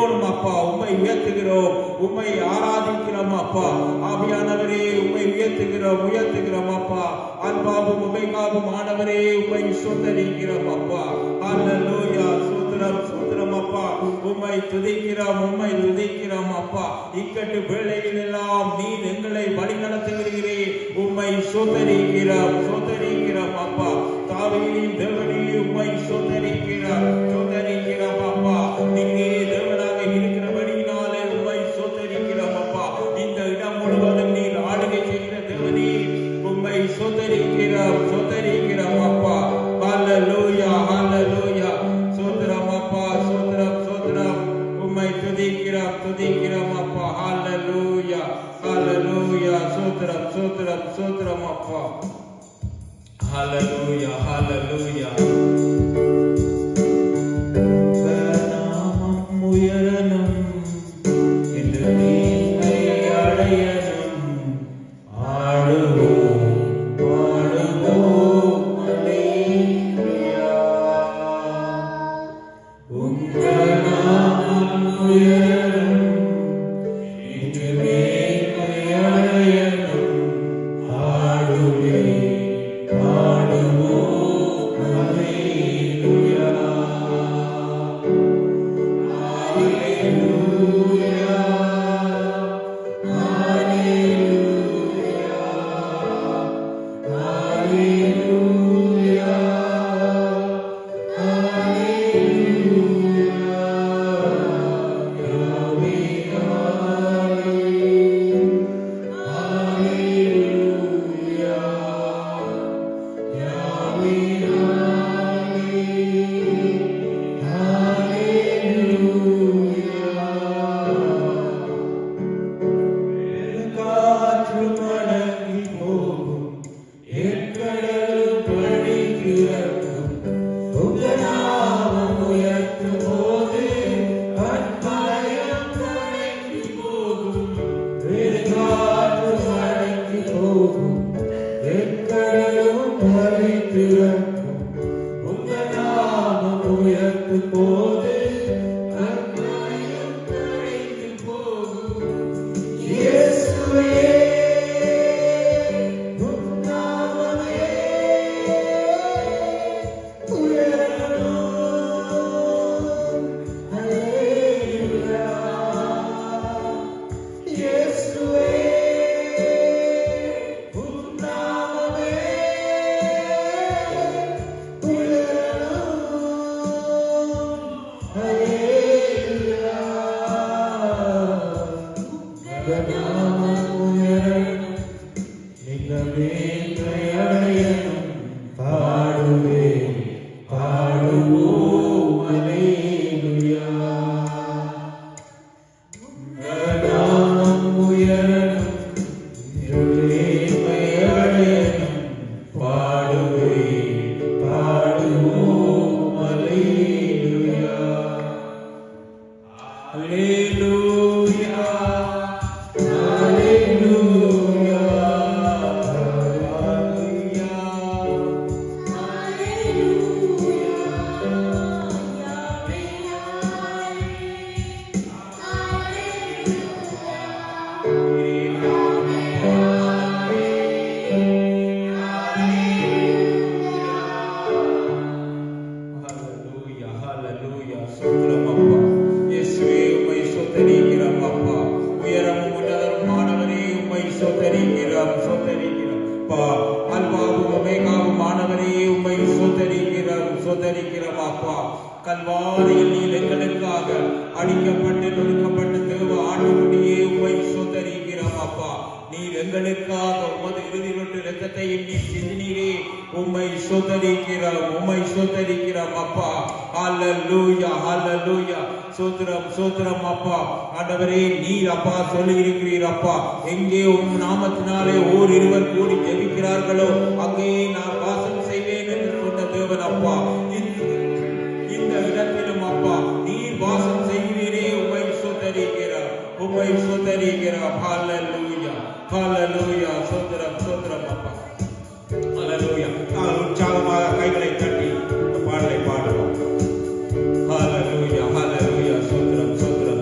எப்போதும் அப்பா உம்மை உயர்த்துகிறோம், உம்மை ஆராதிக்கிறோம் அப்பா. ஆவியானவரே உம்மை உயர்த்துகிறோம் அப்பா. அன்பாவும் உமைகாவும் ஆனவரே உம்மை ஸ்தோத்திரிக்கிறோம் அப்பா. அல்லேலூயா. சோத்திரம் அப்பா. உம்மை துதிக்கிறோம் அப்பா. இக்கட்டு வேளையில் எல்லாம் நீர் எங்களை வழி நடத்துகிறீரே, உம்மை ஸ்தோத்திரிக்கிறோம் அப்பா. தாவீதின் தேவனே உம்மை ஸ்தோத்திரிக்கிறோம் அப்பா. நீரே தேவனாக இருக்கிறபடியினாலே உம்மை ஸ்தோத்திரிக்கிறோம் அப்பா. இந்த இடம் முழுவதும் நீர் ஆளுகை செய்கிற தேவனே உம்மை ஸ்தோத்திரிக்கிறோம் அப்பா. ஹல்லேலூயா. சோத்திரம் அப்பா. சோத்திரம். உம்மை துதிக்கிறோம் அப்பா. ஹல்லேலூயா. சோத்திரம் அப்பா. ஹல்லேலூயா. நாமம் உயரணும் என்று நீரை அடையணும். ஆடுவோம் அல்லேலூயா. உங்கள் நாமம் உயரணும் என்று நீரை அடையணும். ஆடுவோம் அல்லேலூயா. கல்வாரியில் நீர் எங்களுக்காக அடிக்கப்பட்டு நொறுக்கப்பட்ட தேவ ஆட்டுக்குட்டியே உம்மை ஸ்தோத்திரிக்கிறோம் அப்பா. நீர் எங்களுக்காக உமது இறுதி ரொட்டு இரத்தத்தை நீர் சிந்தினீரே, உம்மை ஸ்தோத்திரிக்கிறோம் அப்பா. ஹல்லேலூயா. சோத்திரம் அப்பா. ஆண்டவரே நீர் அப்பா சொல்லி இருக்கிறீர் அப்பா, எங்கே உம் நாமத்தினாலே ஓர் இருவர் கூடி ஜெபிக்கிறார்களோ அங்கே நான் வாசம் செய்வேன் என்று சொன்ன தேவன் அப்பா. இந்த இடத்திலும் அப்பா நீர் வாசம் செய்கிறீரே, உம்மை ஸ்தோத்திரிக்கிறோம். ஹல்லேலூயா. சோத்திரம் அப்பா. ஹல்லேலூயா. உற்சாகமாக கைகளை தட்டி பாடலை பாடுவோம். ஹல்லேலூயா. சோத்திரம்.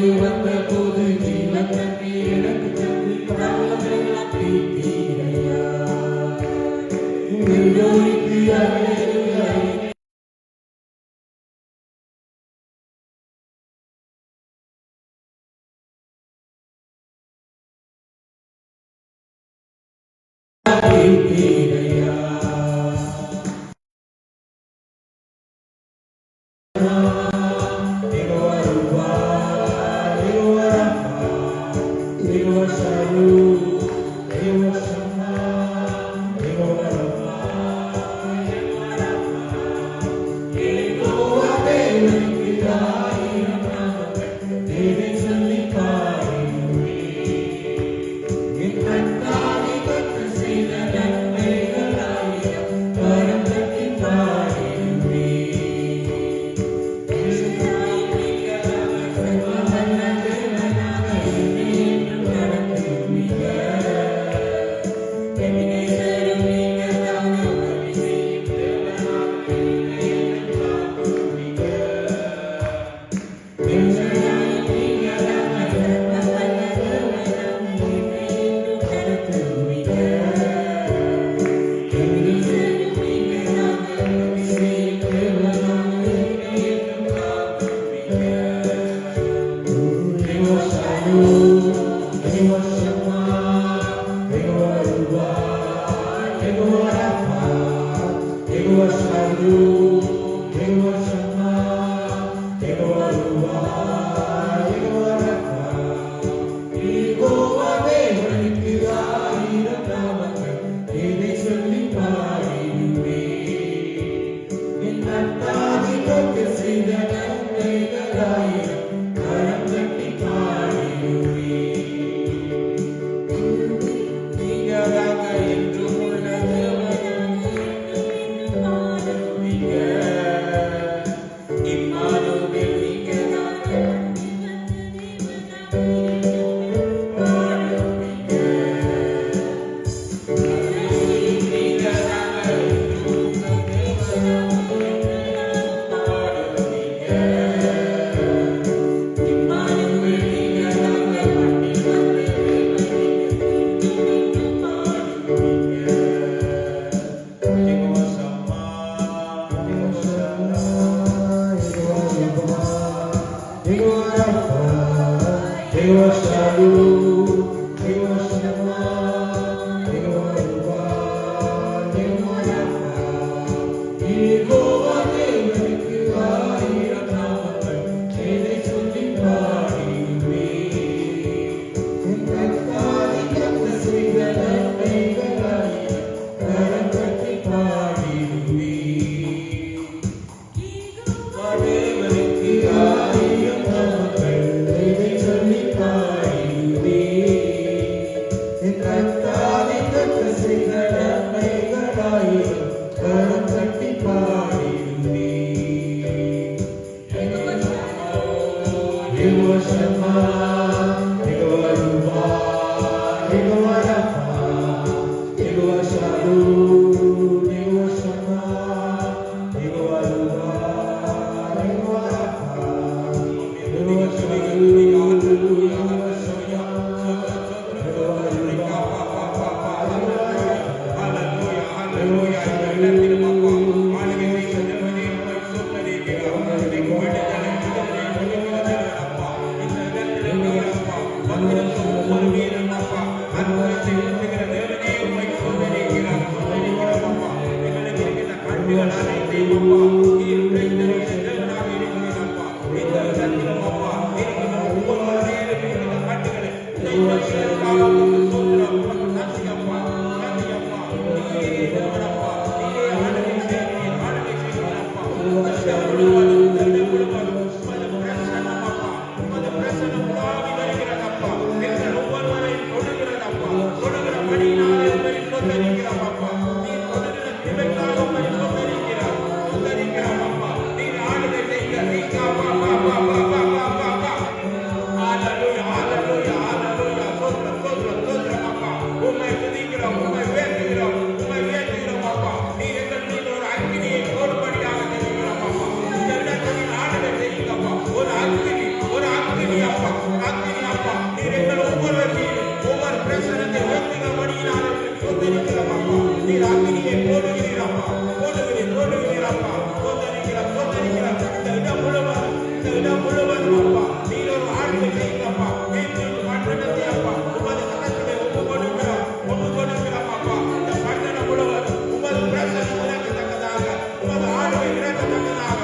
வாழ்வு வந்த போது ஜீவன் தண்ணீர் எனக்கு தந்து பாவமெல்லாம் தீர்த்தீரையா. எல்லோருக்கு அல்லேலூயா. தீர்த்தீரையா. Hallelujah. நீர் அக்கினியை போடுகிறீரப்பா, போடுகிறீரப்பா. தோத்தரிக்கிறோம். இந்த இடம் முழுவதும் அப்பா நீர் ஒரு ஆட்சி செய்கிறப்பா. மீண்டும் பட்டணத்தை அப்பா உமது கரத்திலே ஒப்பு கொடுக்கிறோம் அப்பா. இந்த பட்டணம் முழுவதும் உமது பிரசன்னம் இறக்கத்தக்கதாக, உமது ஆளுகை இறக்கத்தக்கதாக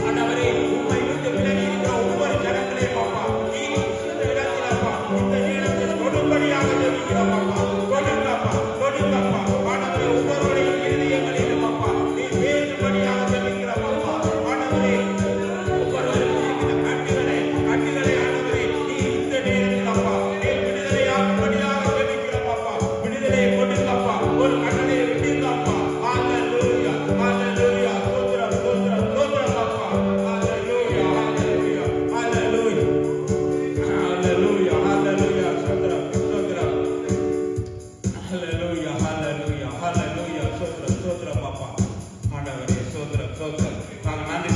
ஆண்டவரே, உம்மை விட்டு விலகி இருக்கிற ஒவ்வொரு ஜனங்களையும் அப்பா நீர் இந்த இடத்தில் அப்பா இந்த நேரத்தில் கொடும்படியாக ஜெபிக்கிறோம் அப்பா. கொடுங்கப்பா ஆண்டவரே, ஒவ்வொருடைய இருதயங்களிலும் அப்பா நீர் பேசும்படியாக ஜெபிக்கிறோம் அப்பா. ஆண்டவரே, ஒவ்வொருவரும் இருக்கிற கட்டுகளை ஆண்டவரே நீர் இந்த நேரத்தில் அப்பா நீர் விடுதலையாக்கும்படியாக ஜெபிக்கிறோம் அப்பா. விடுதலையை கொடுங்கப்பா, ஒரு கட்டளையை விடுங்கப்பா. ஹalleluya, ஹalleluya, ஸ்தோத்திரம் அப்பா. ஹalleluya, ஹalleluya, ஹalleluya, ஹalleluya, ஹalleluya, ஸ்தோத்திரம். ஹalleluya, ஹalleluya, ஹalleluya, ஸ்தோத்திரம் அப்பா. ஆண்டவரே ஸ்தோத்திரம். நாங்கள் நன்றி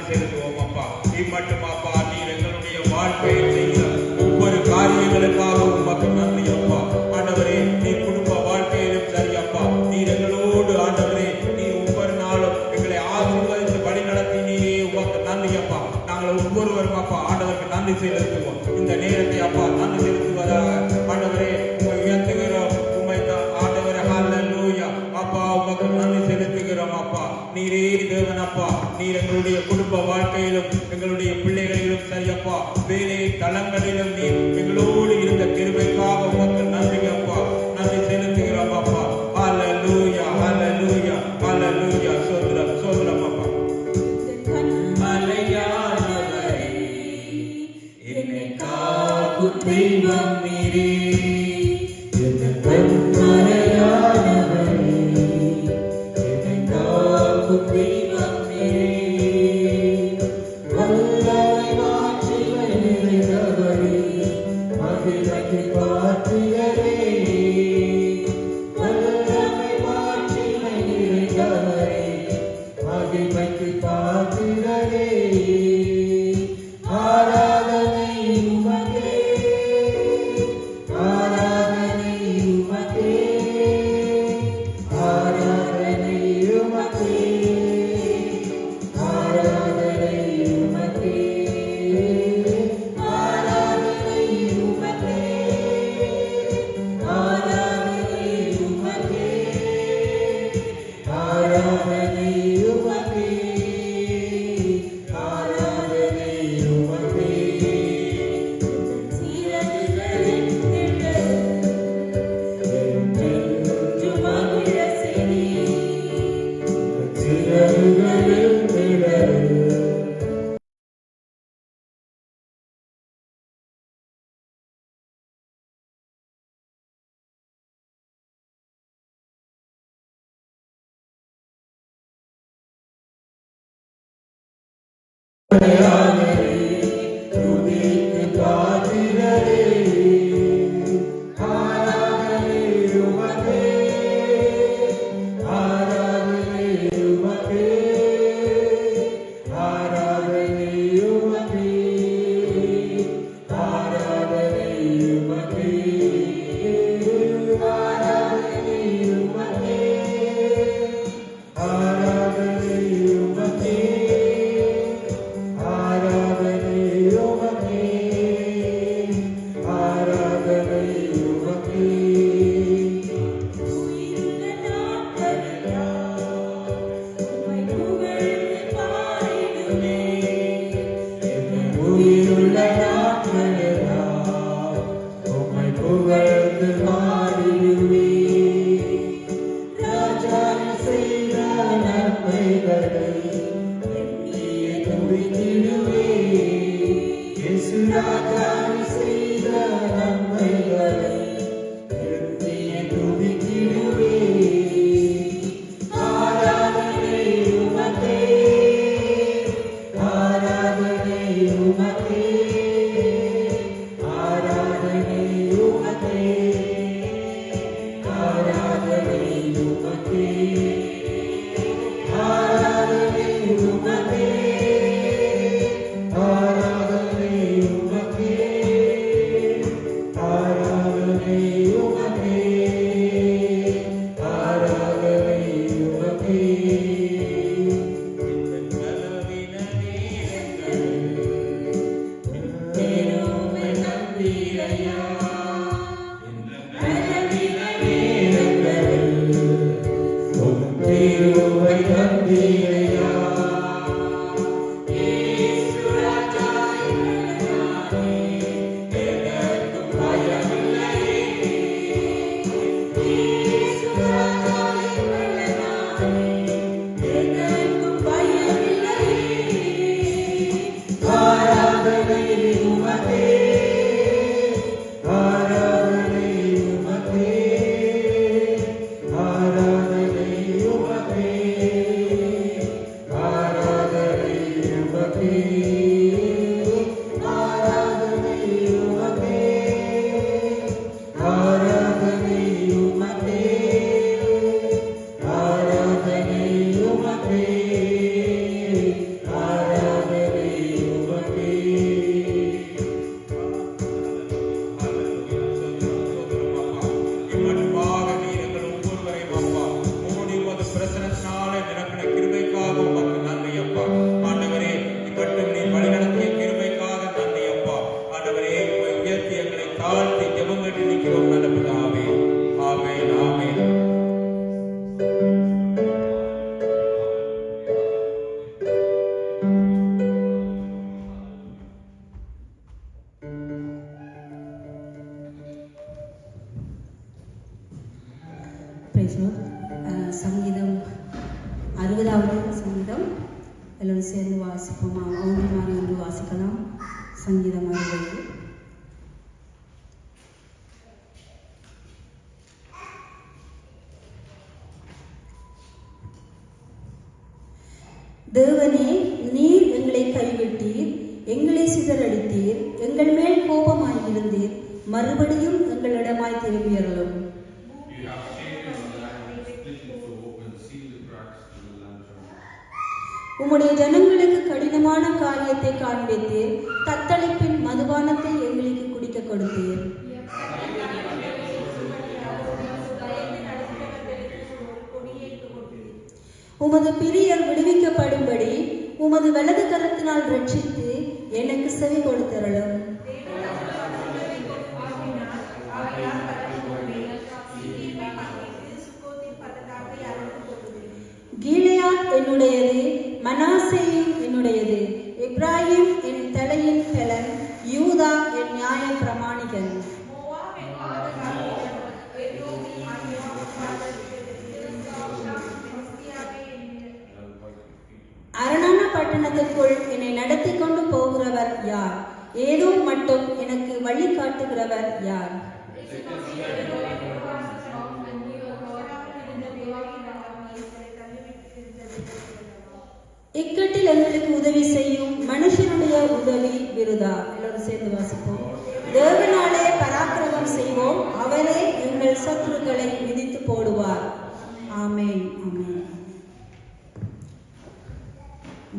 செலுத்துவோம் அப்பா. இம்மட்டும் அப்பா நீர் எங்களுடைய வாழ்க்கையில் செய்த ஒவ்வொரு காரியங்களுக்காக உமக்கு நன்றி அப்பா. ஆண்டவரே, நீர் குடும்ப வாழ்க்கையிலும் சரி அப்பா நீர் எங்களோடு ஆண்டவரே நீர் ஒவ்வொரு நாளும் எங்களை ஆசீர்வதித்து வழி நடத்தினீரே, உமக்கு நன்றி அப்பா. நாங்கள் ஒவ்வொருவரும் அப்பா ஆண்டவருக்கு நன்றி செலுத்துவோம். இந்த நேரத்தை அப்பா நன்றி செலுத்துவதாக ஆண்டவரே உம்மை உயர்த்துகிறோம். உம்மை ஆண்டவரே ஹalleluya அப்பா உமக்கு நன்றி செலுத்துகிறோம் அப்பா. நீரே தேவன் அப்பா. நீர் எங்களுடைய குடும்ப வாழ்க்கையிலும் எங்களுடைய பிள்ளைகளிலும் சரியப்பா வேலை தளங்களிலும் நீர் எங்களோடு இருந்த கிருபைக்காக உமக்கு நன்றி அப்பா. நன்றி செலுத்துகிறோம் அப்பா. ஹalleluya, ஹalleluya, ஹalleluya, ஸ்தோத்திரம் அப்பா. மலையானவரே, என்னை காக்கும் தெய்வம் நீரே. என்னை கண்மலையானவரே, என்னை காக்கும் தெய்வம் நீரே. வல்லமை மாட்சிமை நிறைந்தவரே, மகிமைக்கு பாத்திரரே. வல்லமை மாட்சிமை நிறைந்தவரே, மகிமைக்கு பாத்திரரே. ஆராதனை உமக்கே, ஆராதனை உமக்கே, ஆராதனை உமக்கே, ஆராதனை உமக்கே, ஆராதனை உமக்கே, ஆராதனை உமக்கே, ஆராதனை உமக்கே, ஆராதனை உமக்கே. சிறகுகளில் நிழல் துதிக்கு பாத்திரரே. ஆராதனை உமக்கே, ஆராதனை உமக்கே, ஆராதனை உமக்கே, ஆராதனை உமக்கே, ஆராதனை உமக்கே, ஆராதனை உமக்கே, ஆராதனை சங்கீதம் 60வது சங்கீதம் எல்லோரும் சேர்ந்து வாசிப்போமா? ஓவியமாக என்று வாசிக்கலாம். சங்கீதம் 60. தேவனே, நீர் எங்களை கைவிட்டீர், எங்களை சிதறடித்தீர், எங்கள் மேல் கோபமாயிருந்தீர், மறுபடியும் எங்களிடமாய் திரும்பியறலும். உம்முடைய ஜனங்களுக்கு கடினமான காரியத்தை காண்பித்தீர், தத்தளிப்பின் மதுபானத்தை எங்களுக்கு குடிக்க கொடுத்தீர். உமது பிரியர் விடுவிக்கப்படும்படி உமது வலது கரத்தினால் ரட்சித்து எனக்கு செவி கொடுத்தருளும். கீலேயாத் என்னுடையது, மனாசேயும் என்னுடையது, எப்ராயிம் என் தலையின் பலன், யூதா என் நியாய பிரமாணிகன். அரணான பட்டணத்திற்குள் என்னை நடத்தி கொண்டு போகிறவர் யார்? ஏதோ மட்டும் எனக்கு வழி காட்டுகிறவர் யார்? இக்கட்டில் எங்களுக்கு உதவி செய்யும் மனுஷனுடைய உதவி விருதா. எல்லோரும் சேர்ந்து வாசிப்போம். தேவனாலே பராக்கிரமம் செய்வோம், அவரே எங்கள் சத்துருக்களை மிதித்து போடுவார். ஆமேன், ஆமேன்.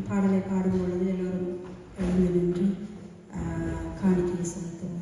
பாடலை பாடும் பொழுது எல்லோரும் எழுந்து நின்று காணிக்கையை செலுத்துவோம்.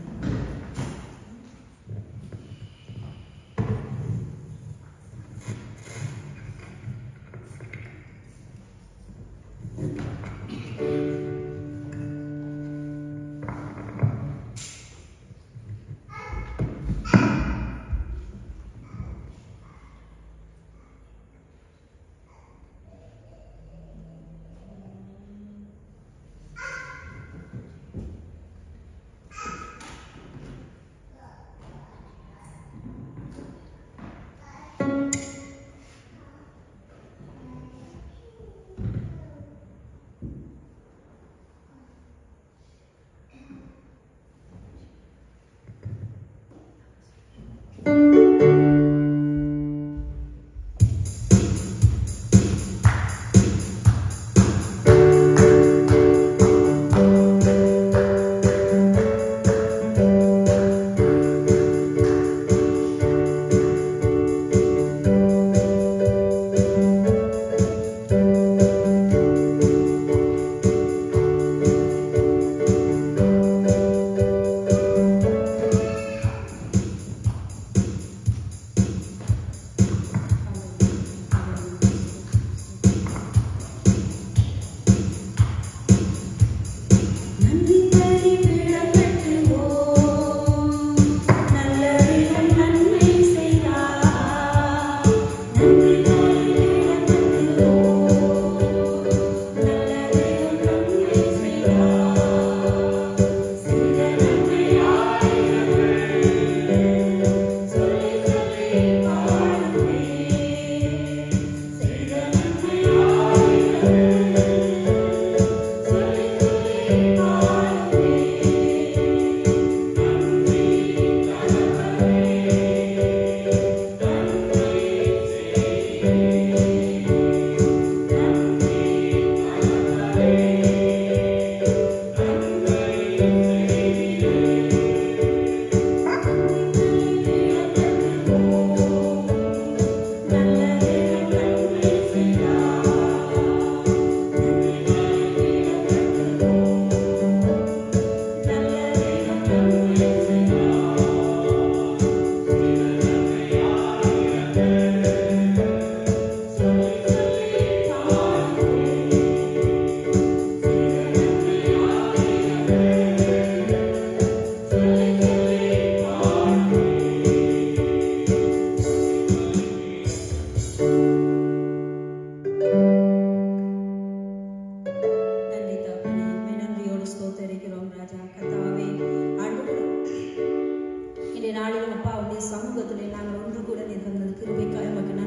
நாளிலும் அப்பா உடைய சமூகத்திலே நாங்கள் ஒன்று கூட நிற்கிறது கிருபைக்காய் மகன்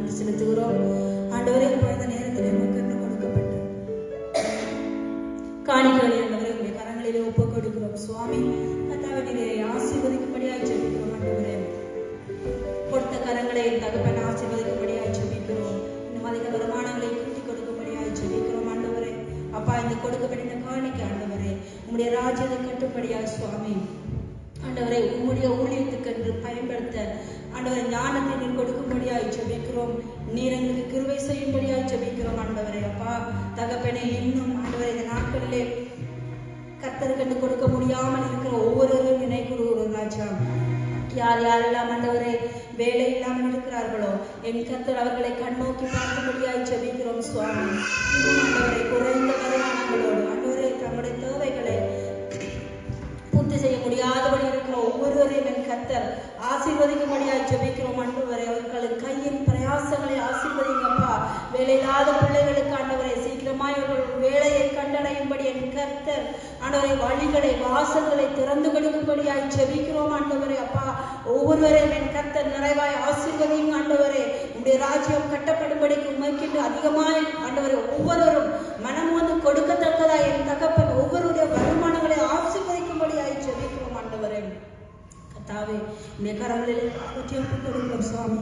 சுவாமி. கர்த்தாவே நீரை ஆசீர்வதிக்கும்படியாய் ஜெபிக்கிறோம் ஆண்டவரே. கொடுத்த கரங்களை தகப்பன் ஆசீர்வதிக்கும்படியாய் ஜெபிக்கிறோம். இன்னும் அதிக வருமானங்களை கூட்டி கொடுக்கும்படியாய் ஜெபிக்கிறோம் ஆண்டவரே. அப்பா, இந்த கொடுக்கப்பட்ட காணிக்கை ஆண்டவரே உம்முடைய ராஜ்யத்தை கட்டும்படியாய் சுவாமி ஆண்டவரை உம்முடைய ஊழியத்துக்கு என்று பயன்படுத்த ஆண்டவரை ஞானத்தை நீர் கொடுக்கும்படியாய் ஜெபிக்கிறோம். நீர் எங்களுக்கு கிருபை செய்யும்படியாய் ஜெபிக்கிறோம் ஆண்டவரே. அப்பா தகப்பனே, இன்னும் ஆண்டவரை இந்த நாட்களிலே கர்த்தருக்கு கொடுக்க முடியாமல் இருக்கிற ஒவ்வொருவரும் நினை கூறுகிறோம் ராஜா. யார் யாரெல்லாம் ஆண்டவரை வேலை இல்லாமல் இருக்கிறார்களோ என் கர்த்தர் அவர்களை கண்ணோக்கி பார்க்கும்படியாய் ஜெபிக்கிறோம் சுவாமி. இன்னும் ஆண்டவரை குறைந்த வருமானங்களோடு ஆண்டவரை தங்களுடைய தேவைகளை பூர்த்தி செய்ய முடியாதபடி இருக்கிற ஒவ்வொருவரையும் என் கர்த்தர் ஆசீர்வதிக்கும்படியாய் ஜெபிக்கிறோம் ஆண்டவரே. அவர்களின் கையின் பிரயாசங்களை ஆசீர்வதிங்கப்பா. வேலையில்லாத பிள்ளைகளுக்கு ஆண்டவரை சீக்கிரமாய் அவர்கள் வேலையை கண்டடையும்படி என் கர்த்தர் ஆண்டவரை வழிகளை வாசல்களை திறந்து கொடுக்கும்படியாய் ஜெபிக்கிறோம் ஆண்டவரே. அப்பா, ஒவ்வொருவரையும் என் கர்த்தர் நிறைவாய் ஆசீர்வதியும் ஆண்டவரே. உடைய ராஜ்யம் கட்டப்படும்படிக்கு உமைக்கிட்டு அதிகமாய் ஆண்டவரை ஒவ்வொருவரும் மனம் வந்து கொடுக்கத்தக்கதாய் என் தகப்பன் ஒவ்வொருடைய வருமானங்களை ஆசீர்வதிக்கும்படியாய் ஜெபிக்கிறோம் ஆண்டவரே. கர்த்தாவே, இந்த கரங்களில் ஒப்புக் கொடுக்கிறோம் சுவாமி.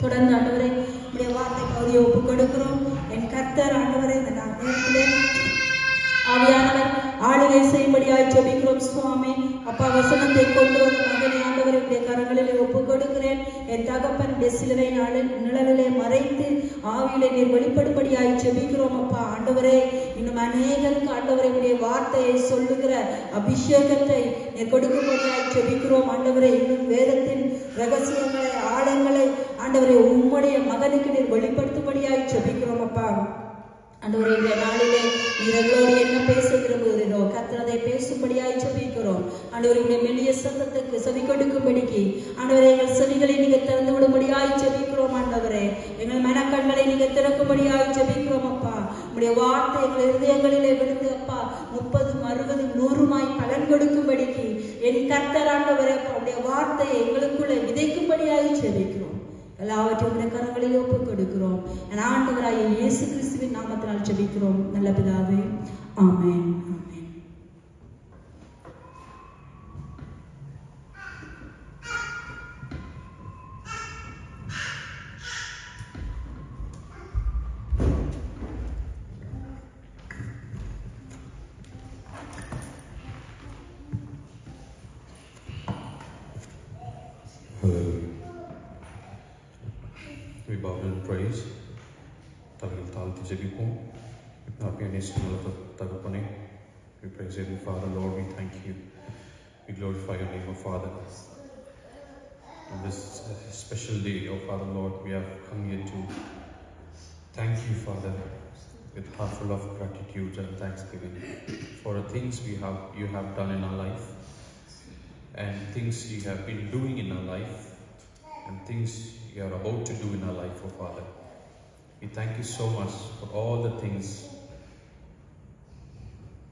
தொடர்ந்து ஆண்டவரை உடைய வார்த்தை பகுதியை ஒப்புக் கொடுக்கிறோம். என் கர்த்தர் ஆண்டவரை இந்த நேரத்திலே ஆவியானவர் ஆளுகை செய்யும்படியாய் ஜெபிக்கிறோம் சுவாமி. அப்பா, வசனத்தை கொண்டு வந்த மகனை ஆண்டவரை உடைய கரங்களிலே ஒப்புக் கொடுக்கிறேன். என் தகப்பன் சிலுவை நிழலிலே மறைத்து ஆவியிலே நீர் வெளிப்படும்படியாய் ஜெபிக்கிறோம். அப்பா ஆண்டவரே, இன்னும் அநேகருக்கு ஆண்டவரை உடைய வார்த்தையை சொல்லுகிற அபிஷேகத்தை நீர் கொடுக்கும்படியாய் ஜெபிக்கிறோம் ஆண்டவரே. இன்னும் வேதத்தின் ரகசியங்களை ஆழங்களை ஆண்டவரை உம்முடைய மகனுக்கு நீர் வெளிப்படுத்தும்படியாய் ஜெபிக்கிறோம். அப்பா ஆண்டவரே, இந்த நாளிலே நீர் எங்களோடு என்ன பேச விரும்புகிறீரோ கர்த்தரை பேசும்படியாய் ஜெபிக்கிறோம். ஆண்டவருடைய மெல்லிய சத்தத்துக்கு செவி கொடுக்கும்படிக்கு ஆண்டவரே எங்கள் செவிகளை நீங்க திறந்து விடும்படியாய் ஜெபிக்கிறோம். ஆண்டவரே, எங்கள் மனக்கண்களை நீங்க திறக்கும்படியாய் ஜெபிக்கிறோம். அப்பா, உடைய வார்த்தை எங்கள் இருதயங்களிலே விழுந்து அப்பா 30, 60, 100 பலன் கொடுக்கும்படிக்கு என் கர்த்தர் ஆண்டவரே உடைய வார்த்தையை எங்களுக்குள்ளே விதைக்கும்படியாய் ஜெபிக்கிறோம். எல்லாவற்றையும் கரங்களில் ஒப்புக் கொடுக்கிறோம். ஆண்டவராகிய இயேசு கிறிஸ்துவின் நாமத்தினால் ஜெபிக்கிறோம் நல்ல பிதாவே, ஆமென். We bow in praise. தலையில் தாழ்த்தி ஜெபிப்போம். தகப்பனே, we praise you, Father, Lord, we thank you. We glorify your name, O Father. On this special day, O Father, Lord, we have come here to thank you, Father, with heart full of gratitude and thanksgiving for the things you have done in our life, and things you have been doing in our life, and things you are about to do in our life, O Father. We thank you so much for all the things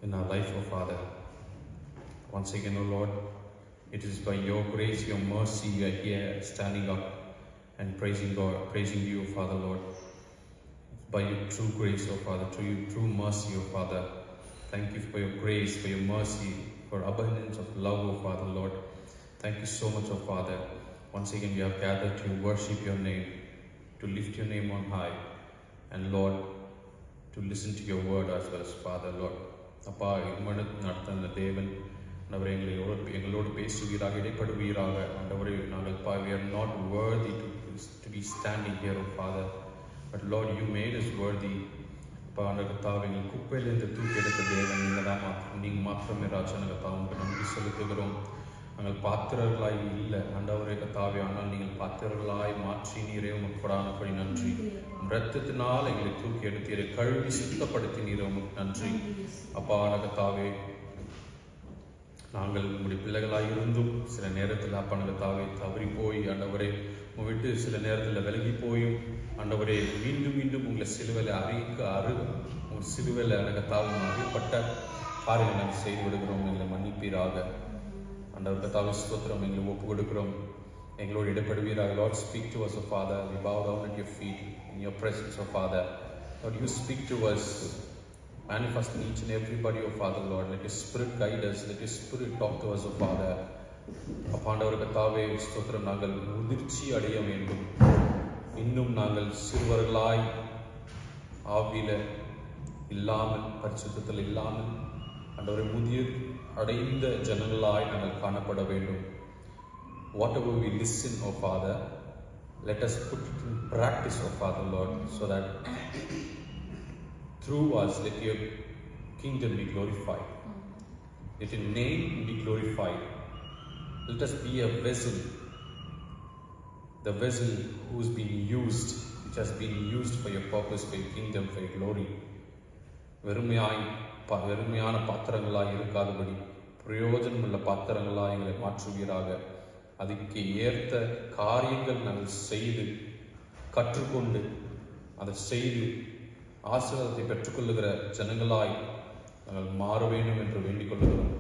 in our life, O Father. Once again, O Lord, it is by your grace, your mercy, we are here standing up and praising God, praising you, O Father, Lord. By your true grace, O Father, through your true mercy, O Father. Thank you for your grace, for your mercy, for abundance of love, O Father, Lord. Thank you so much, O Father. Once again, we have gathered to worship your name, to lift your name on high, and Lord, to listen to your word as well as Father, Lord. அப்பா, நடத்த தேவன் ஆண்டவரே எங்களோடு பேசுவீராக, இடைப்படுவீராக. ஆண்டவரே, நாங்கள் we are not worthy to be standing here, O Father, but Lord, you made us worthy. அப்பா, ஆண்டவரே, எங்கள் குப்பையிலிருந்து தூக்கி எடுத்த தேவன் நீங்கள் மாத்திரமே ராஜா. உங்களுக்கு நன்றி செலுத்துகிறோம். நாங்கள் பாத்திரர்களாய் இல்லை ஆண்டவரே கர்த்தாவே, ஆனால் நீங்கள் பாத்திரர்களாய் மாற்றி நீரே உமக்கு கொடானபடி நன்றி. இரத்தத்தினால் எங்களை தூக்கி எடுத்தீரே, கழுவி சுத்தப்படுத்தினீரே, உமக்கு நன்றி. அப்பா கர்த்தாவே, நாங்கள் உங்களுடைய பிள்ளைகளாய் இருந்தும் சில நேரத்தில் அப்பா கர்த்தாவே தவறி போய் ஆண்டவரே விட்டு சில நேரத்தில் விலகி போயும் ஆண்டவரே மீண்டும் மீண்டும் உங்களை சிலுவையில் உங்கள் சிலுவையில் கர்த்தாவே அறியப்பட்ட காரியங்கள் நாங்கள் செய்து விடுகிறோம். எங்களை மன்னிப்பீராக. ஆண்டவர் கர்த்தாவே ஸ்தோத்திரம். எங்களை ஒப்பு கொடுக்கிறோம். எங்களோடு இடைப்படுவீராக. Lord, speak to us, O Father. We bow down at your feet in your presence, O Father. Lord, you speak to us. manifest in each and everybody, oh Father Lord. Let your Spirit guide us. Let your Spirit talk to us, oh Father. அப்பாண்டவர் கர்த்தாவே ஸ்தோத்திரம். நாங்கள் முதிர்ச்சி அடைய வேண்டும். இன்னும் நாங்கள் சிறுவர்களாய் ஆவியில இல்லாமல், பரிசுத்தத்தில் இல்லாமல், ஆண்டவரை முதிர் அடைந்த ஜனங்களாய் நாங்கள் காணப்பட வேண்டும். Whatever we listen, oh Father, let us put it in practice, oh Father Lord, so that through us let your kingdom be glorified. Let your name be glorified. Let us be a vessel, the vessel who is being used, which has been used for your purpose, for your kingdom, for your glory. வெறுமையான பாத்திரங்களாய் இருக்காதபடி பிரயோஜனமுள்ள பாத்திரங்களாய் எங்களை மாற்றுவீராக. அதுக்கு ஏற்ற காரியங்கள் நாங்கள் செய்து கற்றுக்கொண்டு அதை செய்து ஆசீர்வாதத்தை பெற்றுக்கொள்ளுகிற ஜனங்களாய் நாங்கள் மாற வேண்டும் என்று வேண்டிக் கொள்ளுகிறோம்.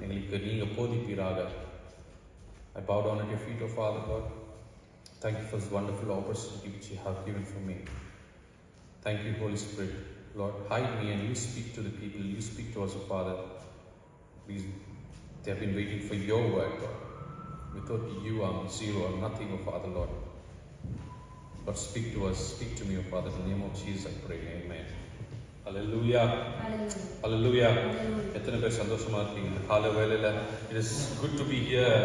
எங்களுக்கு நீங்கள் போதிப்பீராக. I bow down at your feet, O Father God. Thank you for this wonderful opportunity which you have given for me. Thank you, Holy Spirit. Lord, hide me and you speak to the people. You speak to us, O Father. Please, they have been waiting for your word, God. Without you, I'm zero, I'm nothing, O Father, Lord. But speak to us, speak to me, O Father. In the name of Jesus, I pray. Amen. Hallelujah. Hallelujah. எத்தனை பேர் சந்தோஷமா இருக்கீங்க இந்த காலை வேளையில? It is good to be here,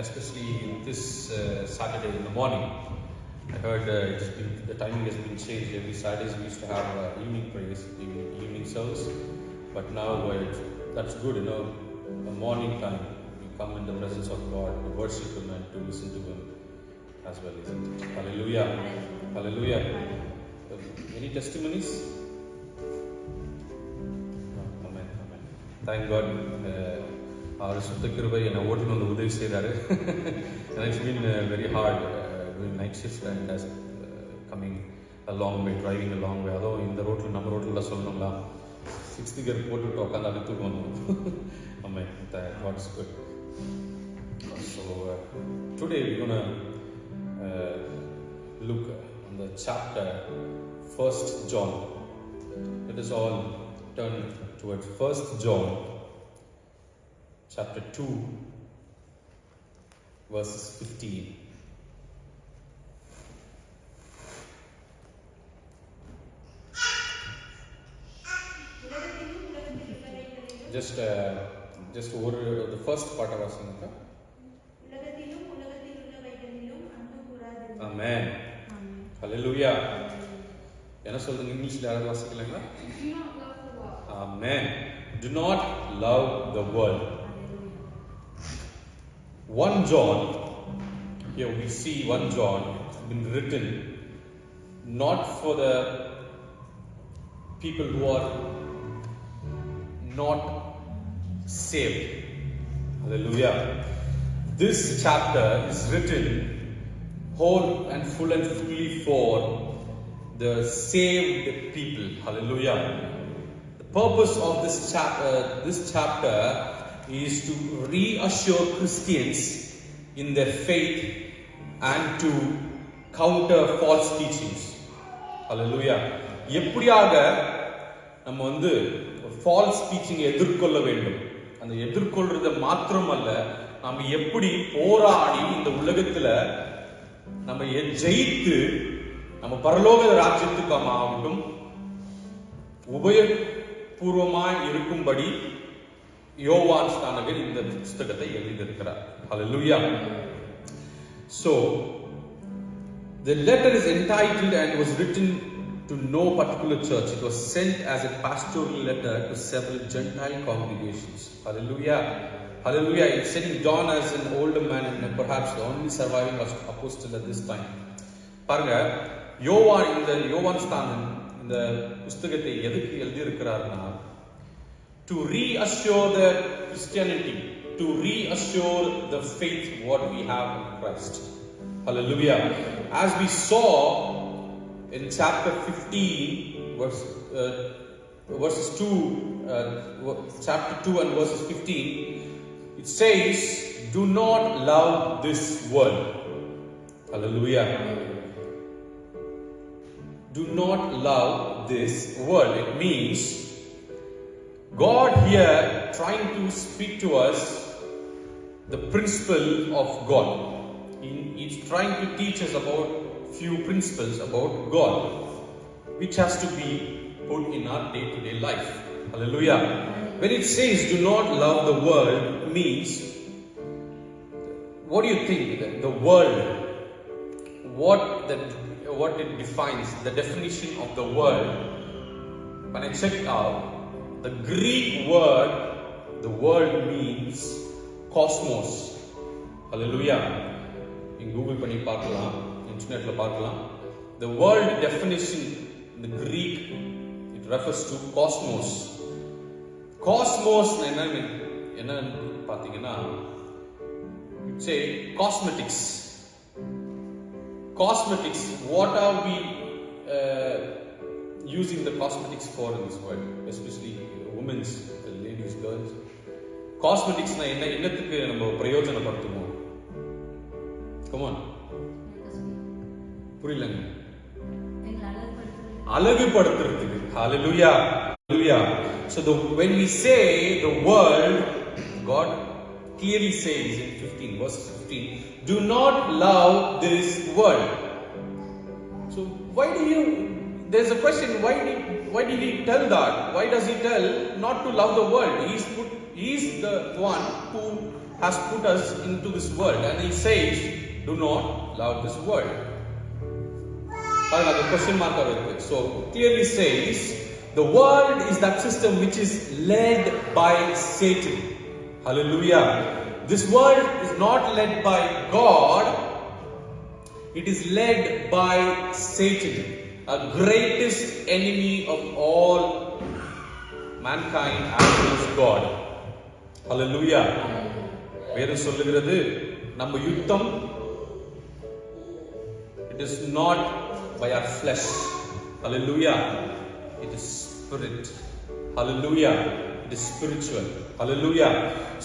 especially in this Saturday in the morning. I heard the timing has been changed. Every Saturdays we used to have evening prayers, evening service, but now that's good, you know. The morning time we come in the presence of God to worship Him and to listen to Him as well, isn't it? Hallelujah. Hallelujah. Any testimonies? Amen. Amen. Thank God. Our சுத்த கிருபை என்னை ஓட்டுன்னு வந்து உதவி செய்தாரு. And it's been very hard doing night shifts and coming a long way, driving a long way. அதுவும் இந்த ரோட்டில் நம்ம ரோட்டில் சொல்லணுங்களா 6th gear போட்டுவிட்டு உட்காந்து அடுத்து போகணும். Amen. God is good. So today we're going to look on the chapter 1 John. Let us all turn towards 1 John chapter 2 verses 15. Just over the first part of our singing. Amen. Hallelujah. என்ன சொல்றீங்க இங்கிலீஷ்ல யாராவது வாசிக்கலாங்களா? Amen. Do not love the world. 1 John, here we see 1 John, it's been written not for the people who are not saved. Hallelujah. This chapter is written whole and full and fully for the saved people. Hallelujah. The purpose of this chapter is to reassure Christians in their faith and to counter false teachings. Hallelujah. எப்படியாக நம்ம வந்து falls teaching எதிர்கொள்ள வேண்டும், அந்த எதிர்கொள்றத மாத்திரமல்ல, நம்ம எப்படி போராடி இந்த உலகத்துல நம்ம ஜெயித்து நம்ம பரலோக ராஜ்யத்துக்கு ஆகட்டும் உபயோகபூர்வமாய் இருக்கும்படி யோவான் ஸ்நானகர் இந்த புத்தகத்தை எழுதியிருக்கிறார். Hallelujah. So the letter is entitled and was written to no particular church. It was sent as a pastoral letter to several Gentile congregations. Hallelujah. Hallelujah. It's setting John as an older man and perhaps the only surviving apostle at this time. பாருங்க, யோவான் ஸ்நானன் இந்த புத்தகத்தை எதுக்கு எழுதி இருக்கிறார்னா, to reassure the Christianity, to reassure the faith what we have in Christ. Hallelujah. As we saw in chapter 15 verses 2, chapter 2 and verses 15, it says, do not love this world. Hallelujah. Do not love this world. It means God here trying to speak to us the principle of God. He's trying to teach us about few principles about God, which has to be put in our day-to-day life. Hallelujah. When it says do not love the world means, what do you think that the world, what it defines, the definition of the world? When I check it out, the Greek word, the world means cosmos. Hallelujah. In Google பண்ணி பார்க்கலாம், internetல பார்க்கலாம். The world definition in the Greek, it refers to cosmos. Cosmos என்ன பாத்தீங்கன்னா, say cosmetics. Cosmetics, what are we using the cosmetics for in this world, especially women's, the ladies, girls? Cosmetics na என்னத்துக்கு நம்ம பிரயோஜனப்படுத்துவோம்? Come on. புரியலங்க. அழகுபடுத்துறதுக்கு. Hallelujah. Hallelujah. So when we say the world, God clearly says in 15, verse 15, do not love this world. So there's a question, why did he tell that? Why does he tell not to love the world? He's the one who has put us into this world, and he says, do not love this world. The question mark over there. So clearly says, the world is that system which is led by Satan. Hallelujah. This world is not led by God, it is led by Satan, a greatest enemy of all mankind as well as God. Hallelujah. வேதம் சொல்லுகிறது நம்ம யுத்தம், it is not by our flesh. Hallelujah. It is spirit. Hallelujah. It is spiritual. Hallelujah.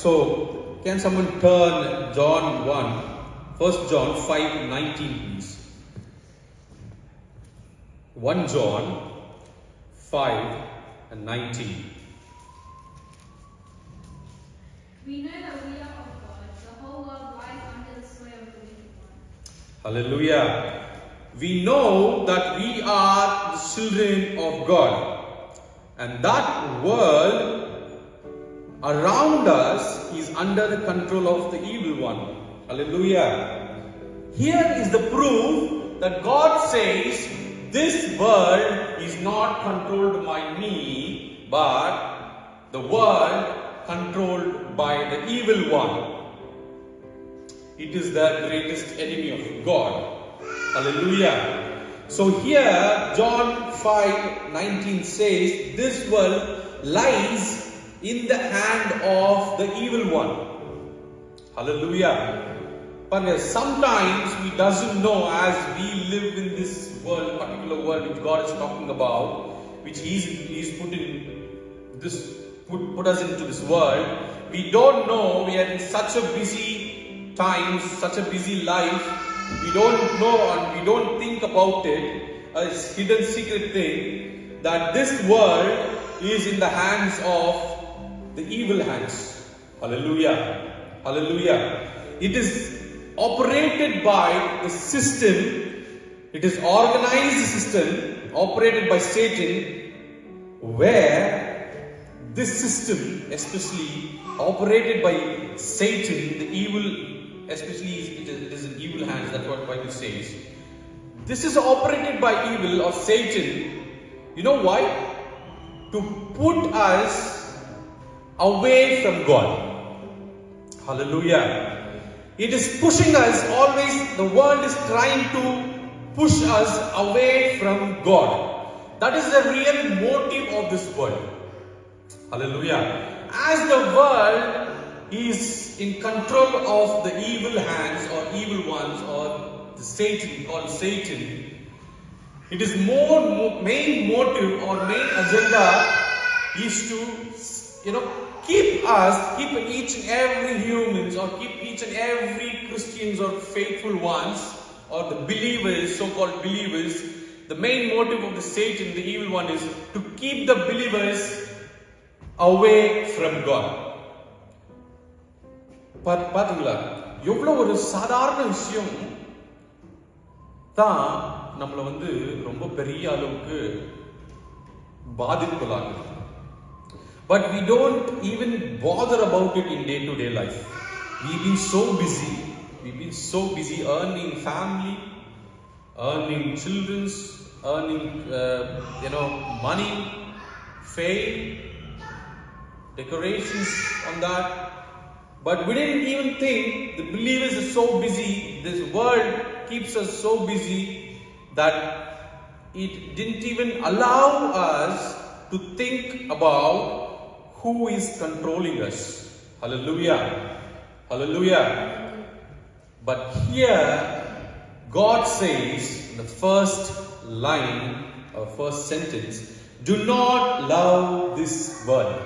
So can someone turn John 1, 1 John 5:19 please. 1 John 5:19. We know that we are of God. The whole world lies under the sway of the wicked one. Hallelujah. We know that we are the children of God, and that world around us is under the control of the evil one. Hallelujah. Here is the proof that God says this world is not controlled by me, but the world controlled by the evil one. It is the greatest enemy of God. Hallelujah. So here John 5:19 says this world lies in the hand of the evil one. Hallelujah. But sometimes we doesn't know, as we live in this world, particular world which God is talking about, which He's put us into this world. We don't know, we are in such a busy times, such a busy life. We don't know and we don't think about it, a hidden secret thing, that this world is in the hands of the evil hands. Hallelujah. Hallelujah. It is operated by the system, it is organized system operated by Satan, where this system, especially operated by Satan, the evil, especially it is in evil hands, that's what the Bible says. This is operated by evil or Satan. You know why? To put us away from God. Hallelujah. It is pushing us always, the world is trying to push us away from God. That is the real motive of this world. Hallelujah. As the world is in control of the evil hands or evil ones or the Satan, called Satan, it is main motive or main agenda is to, keep each and every humans or keep each and every Christians or faithful ones or the believers, so-called believers. The main motive of the Satan, the evil one, is to keep the believers away from God. பாத்தீங்களா எவ்வளவு ஒரு சாதாரண விஷயம் தான் நம்மளை வந்து ரொம்ப பெரிய அளவுக்கு பாதிப்புலாகுது. But we don't even bother about it in day-to-day life. We've been so busy earning family, earning children's, earning money, fame, decorations on that. But we didn't even think the believers are so busy, this world keeps us so busy that it didn't even allow us to think about who is controlling us. Hallelujah. Hallelujah. But here God says in the first line or first sentence, do not love this world.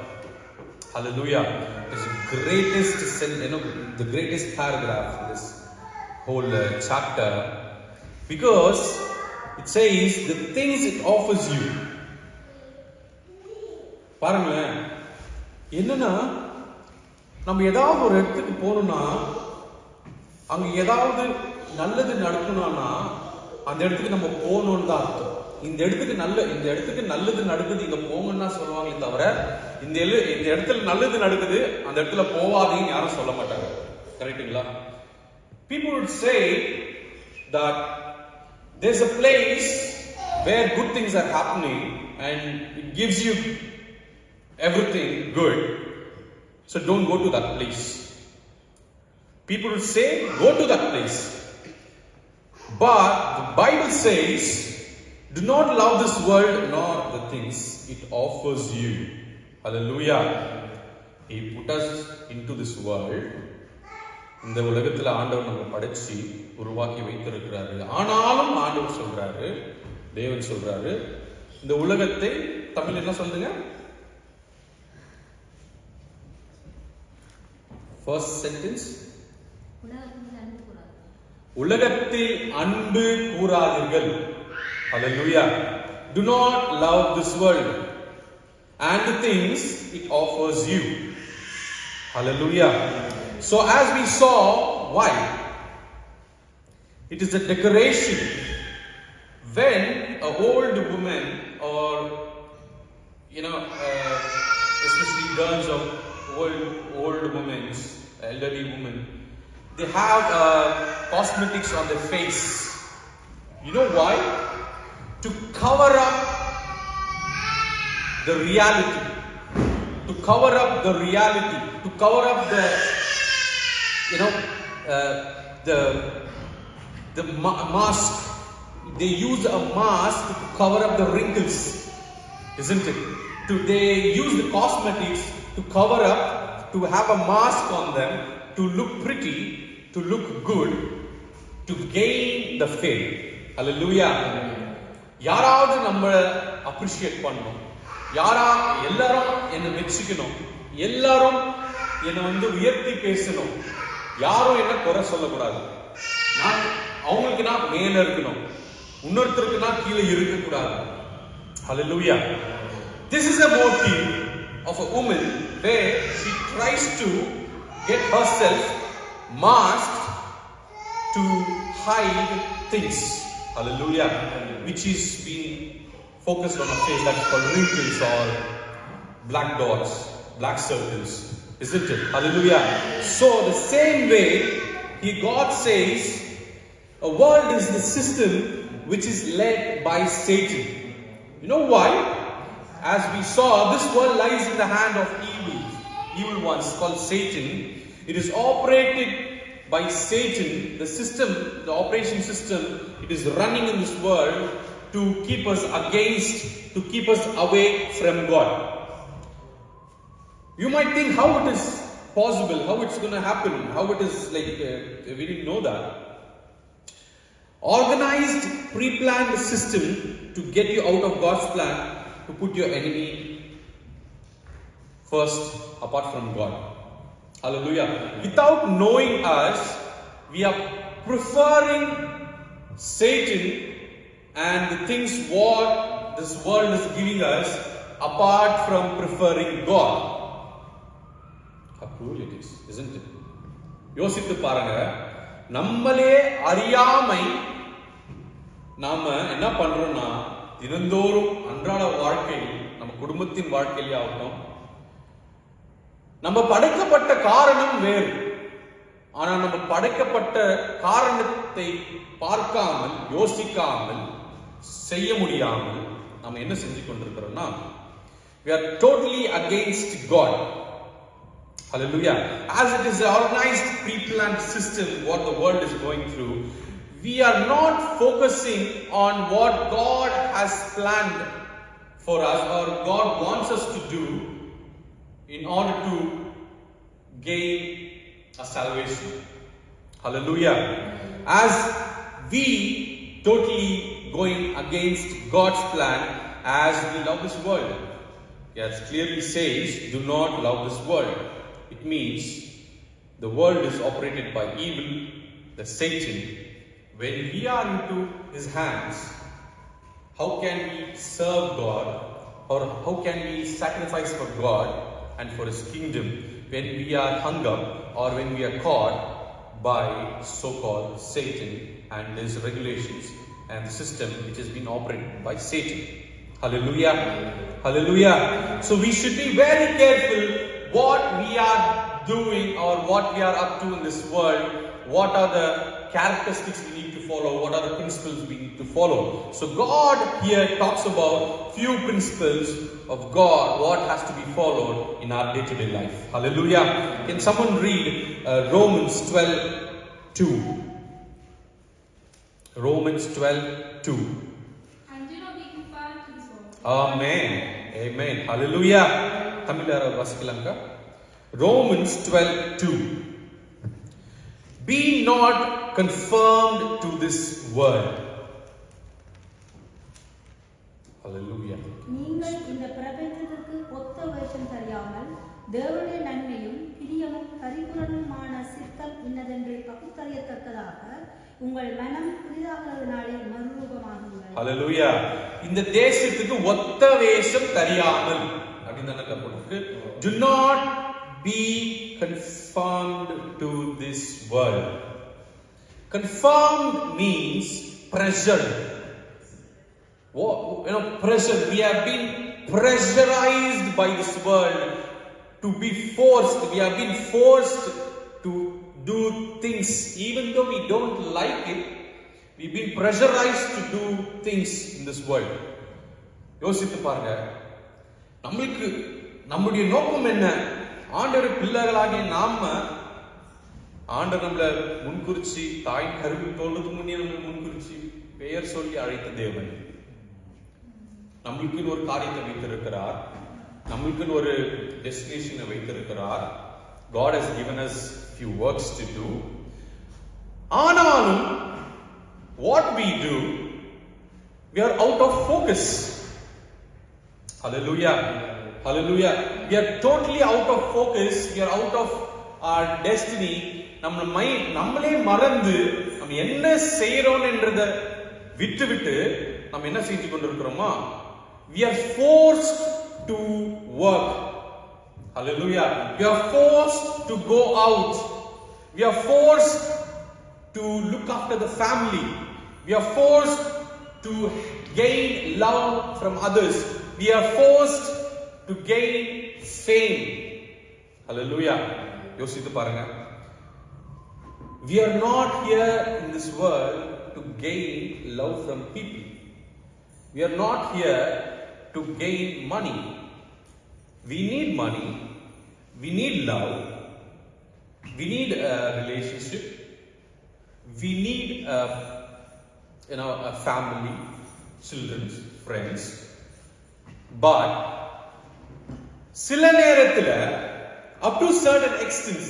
Hallelujah. It's the greatest paragraph in this whole chapter, because it says the things it offers you. பாருங்களேன், என்னன்னா நம்ம ஏதாவது ஒரு இடத்துக்கு போகணும்னா அங்க ஏதாவது நல்லது நடக்கணும்னா அந்த இடத்துக்கு நம்ம போகணும்னு தான் அர்த்தம். இந்த இடத்துக்கு நல்லது நடக்குது, இங்க போங்கன்னா சொல்லுவாங்களே தவிர இந்த இடத்துல நல்லது நடக்குது அந்த இடத்துல போவாதீங்கன்னு யாரும் சொல்ல மாட்டாங்க. கரெக்டுங்களா? People would say that there's a place where good things are happening and it gives you everything good, so don't go to that place. People would say go to that place, but the Bible says do not love this world nor the things it offers you. Hallelujah. He put us into this world. இந்த உலகத்துல ஆண்டவர் நம்ம படைச்சி உருவாக்கி வைத்திருக்கிறாரு. ஆனாலும் ஆண்டவர் சொல்றாரு, தேவன் சொல்றாரு, இந்த உலகத்தை தமிழ் என்ன சொல்லுங்க? First sentence, உலகத்தில் அன்பு கூறாதீர்கள். Hallelujah. Do not love this world and the things it offers you. Hallelujah. So as we saw, why? It is a decoration. When a old woman or especially girls of old women, elderly women, they have cosmetics on their face. You know why? To cover up the reality. To cover up the reality. To cover up the mask. They use a mask to cover up the wrinkles, isn't it? They use the cosmetics to cover up, to have a mask on them, to look pretty, to look good, to gain the fame. Hallelujah. யாராவது நம்ம appreciate பண்ணணும், எல்லாரும் என்ன மெச்சிக்கணும், எல்லாரும் என்ன உயர்த்தி பேசணும், யாரும் என்ன குறை சொல்லக்கூடாது, அவங்களுக்கு நான் மேல இருக்கணும், இன்னொருத்தருக்கு நான் கீழே இருக்கக்கூடாது. Hallelujah. This is a motive of a woman where she tries to get herself masked to hide things. Hallelujah. Which is being focused on a face that's called wrinkles or black dots, black circles, isn't it? Hallelujah. So the same way, God says a world is the system which is led by Satan. You know why? As we saw, this world lies in the hand of evil ones called Satan. It is operated by Satan, the system, the operation system. It is running in this world to keep us to keep us away from God. You might think how it is possible, how it's going to happen, how it is like, we didn't know that. Organized, pre-planned system to get you out of God's plan, to put your enemy first apart from God. Hallelujah. Without knowing us, we are preferring Satan and the things what this world is giving us apart from preferring God. How cruel it is, isn't it? யோசித்து பாருங்க, நம்மளே அறியாமை நாம என்ன பண்றோம்னா, தினந்தோறும் அன்றாட வாழ்க்கையில், நம்ம குடும்பத்தின் வாழ்க்கையிலே ஆகட்டும், நம்ம படைக்கப்பட்ட காரணம் வேறு. ஆனா நம்ம படைக்கப்பட்ட காரணத்தை பார்க்காமல், யோசிக்காமல், செய்ய முடியாமல் நம்ம என்ன செஞ்சு கொண்டிருக்கிறோம்னா, we are totally against God. Hallelujah. As it is an organized pre-planned system what the world is going through, we are not focusing on what God has planned for us or God wants us to do in order to gain a salvation. Hallelujah. As we totally going against God's plan as we love this world. Yes, clearly says, do not love this world. It means the world is operated by evil, the Satan. When we are into his hands, how can we serve God, or how can we sacrifice for God and for his kingdom when we are hung up or when we are caught by so-called Satan and his regulations and the system which has been operated by Satan? Hallelujah. Hallelujah. So we should be very careful what we are doing or what we are up to in this world. What are the characteristics we need to follow? What are the principles we need to follow? So God here talks about few principles of God, what has to be followed in our day-to-day life. Hallelujah. Can someone read Romans 12:2? Romans 12:2. And do not be conformed to this world. Amen. Amen. Hallelujah. Tamil யாராவது வாசிக்கலாங்க? Romans 12:2. Be not conformed to this world. Hallelujah. நீங்கள் இந்த பிரபஞ்சத்திற்கு ஒத்த வேஷம் தெரியாமல் தேவனுடைய நன்மையும் பிரியமும் பரிபூரணமான சித்தம் இன்னதென்று பகுத்தறியத்தக்கதாக உங்கள் மனம் புதிதாகிறதுனாலே மறுரூபமாகுங்கள். Hallelujah. இந்த தேசத்துக்கு ஒத்த வேஷம் தெரியாமல் அப்படின்னு தான போட்டுருக்கு. Do not be conformed to this world. Conformed means pressured. Pressure. We have been pressurized by this world to be forced. We have been forced to do things even though we don't like it. We've been pressurized to do things in this world. யோசித்து பாருங்க, நம்மளுக்கு நம்முடைய நோக்கம் என்ன? ஆண்டவர் பிள்ளைகளாகிய நாம, ஆண்டவர் நம்மள முன்குறிச்சி, தாய் கருவில் தோன்றதுக்கு முன்னே நம்மளை முன்குறிச்சி பெயர் சொல்லி அழைத்த தேவன். நம்மளுக்குன்னு ஒரு காரியத்தை வைத்திருக்கிறார், நம்மளுக்குன்னு ஒரு டெஸ்டினேஷனை வைத்திருக்கிறார். God has given us few works to do. ஆனாலும் what we do, we are out of focus. Hallelujah. Hallelujah. We are totally out of focus. We are out of our destiny. நம்மளே மறந்து நம்ம என்ன செய்யறோம் என்றத விட்டு விட்டு நம்ம என்ன செஞ்சு கொண்டிருக்கிறோமா? We are forced to work. Hallelujah. We are forced to go out. We are forced to look after the family. We are forced to gain love from others. We are forced to gain fame. Hallelujah. யோசித்து பாருங்க. We are not here in this world to gain love from people. We are not here to gain money. We need money. We need love. We need a relationship. We need a family, children, friends. But சில நேரத்துல up to certain extent,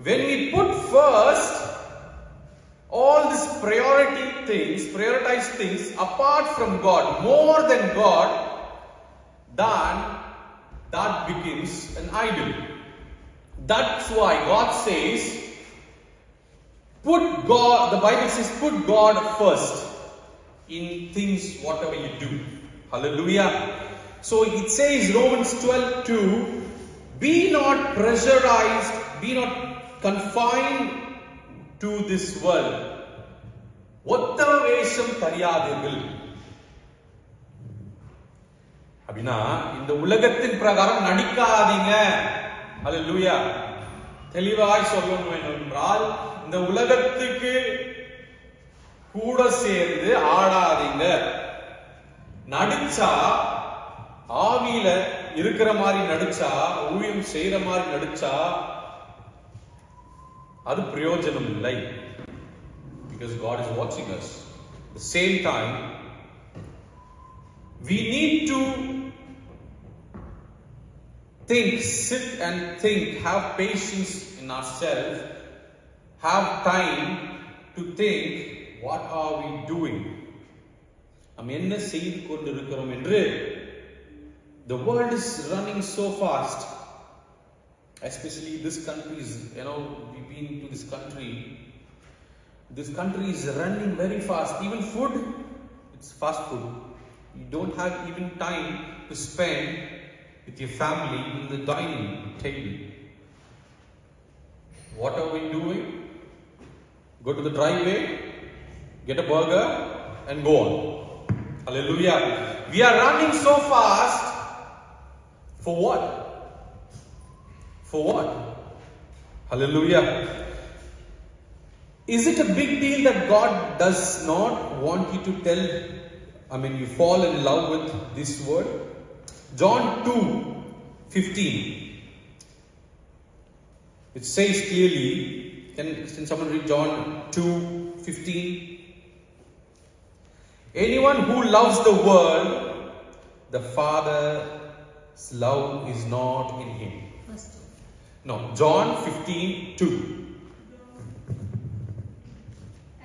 when we put first all these prioritized things apart from God, more than God, then that becomes an idol. That's why God says, the Bible says, put God first in things whatever you do. Hallelujah. So it says Romans 12:2, be not pressurized, be not confined to this world. ஒத்த வேஷம் தெரியாதீர்கள். அப்படின்னா இந்த உலகத்தின் பிரகாரம் நடிக்காதீங்க. அல்லேலூயா. தெளிவாய் சொல்லணும் என்றால் இந்த உலகத்துக்கு கூட சேர்ந்து ஆடாதீங்க. நடிச்சா ஆவியில இருக்கிற மாதிரி நடிச்சா, ஊழியம் செய்யற மாதிரி நடிச்சா அது பிரயோஜனம் இல்லை. Because God is watching us. At the same time, we need to think, sit and think, have patience in ourselves, have time to think, what are we doing? நாம் என்ன செய்து கொண்டிருக்கிறோம் என்று. The world is running so fast, especially this country is, we've been to this country. This country is running very fast. Even food, it's fast food. You don't have even time to spend with your family in the dining table. What are we doing? Go to the driveway, get a burger and go on. Hallelujah. We are running so fast. For what? For what? Hallelujah. Is it a big deal that God does not want you to you fall in love with this word? John 2:15. It says clearly, can someone read John 2:15? Anyone who loves the world, the Father's love is not in him. No, John 15:2.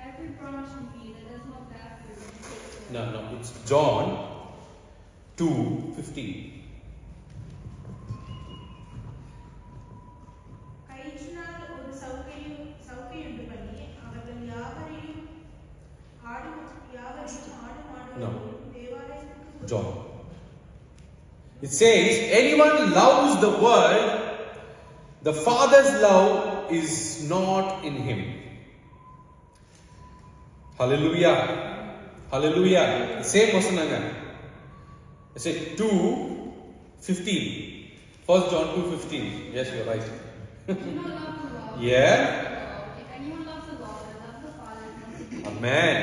Every branch in me that does not bear fruit, he takes away. No, it's John 2:15. கயிற்றினால் ஒரு சவுக்கையுண்டு பண்ணி அவர்கள் யாவரையும் ஆடு No. மாடுகளையும் தேவாலயத்துக்கு John. It says, anyone loves the world, the Father's love is not in him. Hallelujah. Hallelujah. Same person again. I said 2:15. 1 John 2:15. Yes, you're right. Do not love the world. Yeah. If anyone loves the world and loves the Father, then he Amen.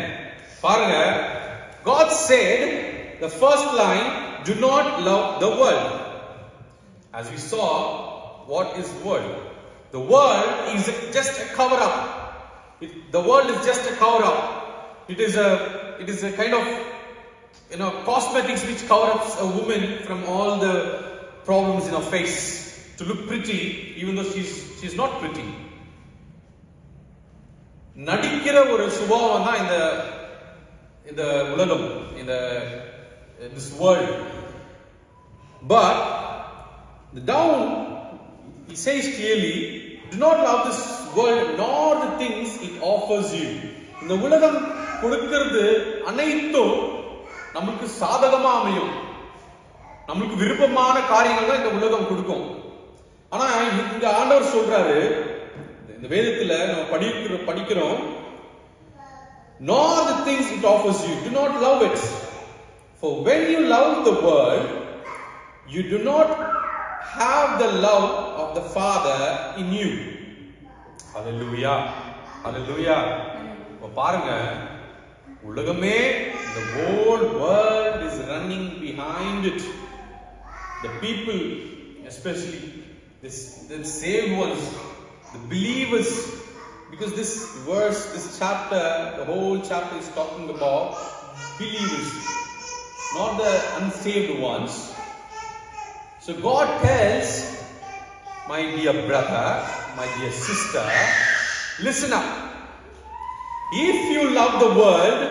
பாருங்க, God said, the first line, do not love the world. As we saw, what is world? The world is just a cover up. The world is just a cover up. It is a kind of cosmetics which cover up a woman from all the problems in her face to look pretty, even though she's not pretty. நடிக்கிற ஒரு சுபாவம் தான் இந்த உலகம், this world. But down he says clearly, do not love this world nor the things it offers you. இந்த உலகம் கொடுக்கிறது அனைத்தும் நமக்கு சாதகமா அமையும், நமக்கு விருப்பமான காரியங்கள் தான் இந்த உலகம் கொடுக்கும். ஆனா இங்க ஆண்டவர் சொல்றாரு, இந்த வேதத்துல நம்ம படிக்கிறோம், nor the things it offers you, do not love it. For when you love the world, you do not have the love of the Father in you. Hallelujah. Hallelujah. இப்ப பாருங்க, உலகமே, the whole world is running behind it. The people, especially the saved ones, the believers, because this verse, this chapter, the whole chapter is talking about believers, not the unsaved ones. So God tells, my dear brother, my dear sister, listen up. If you love the world,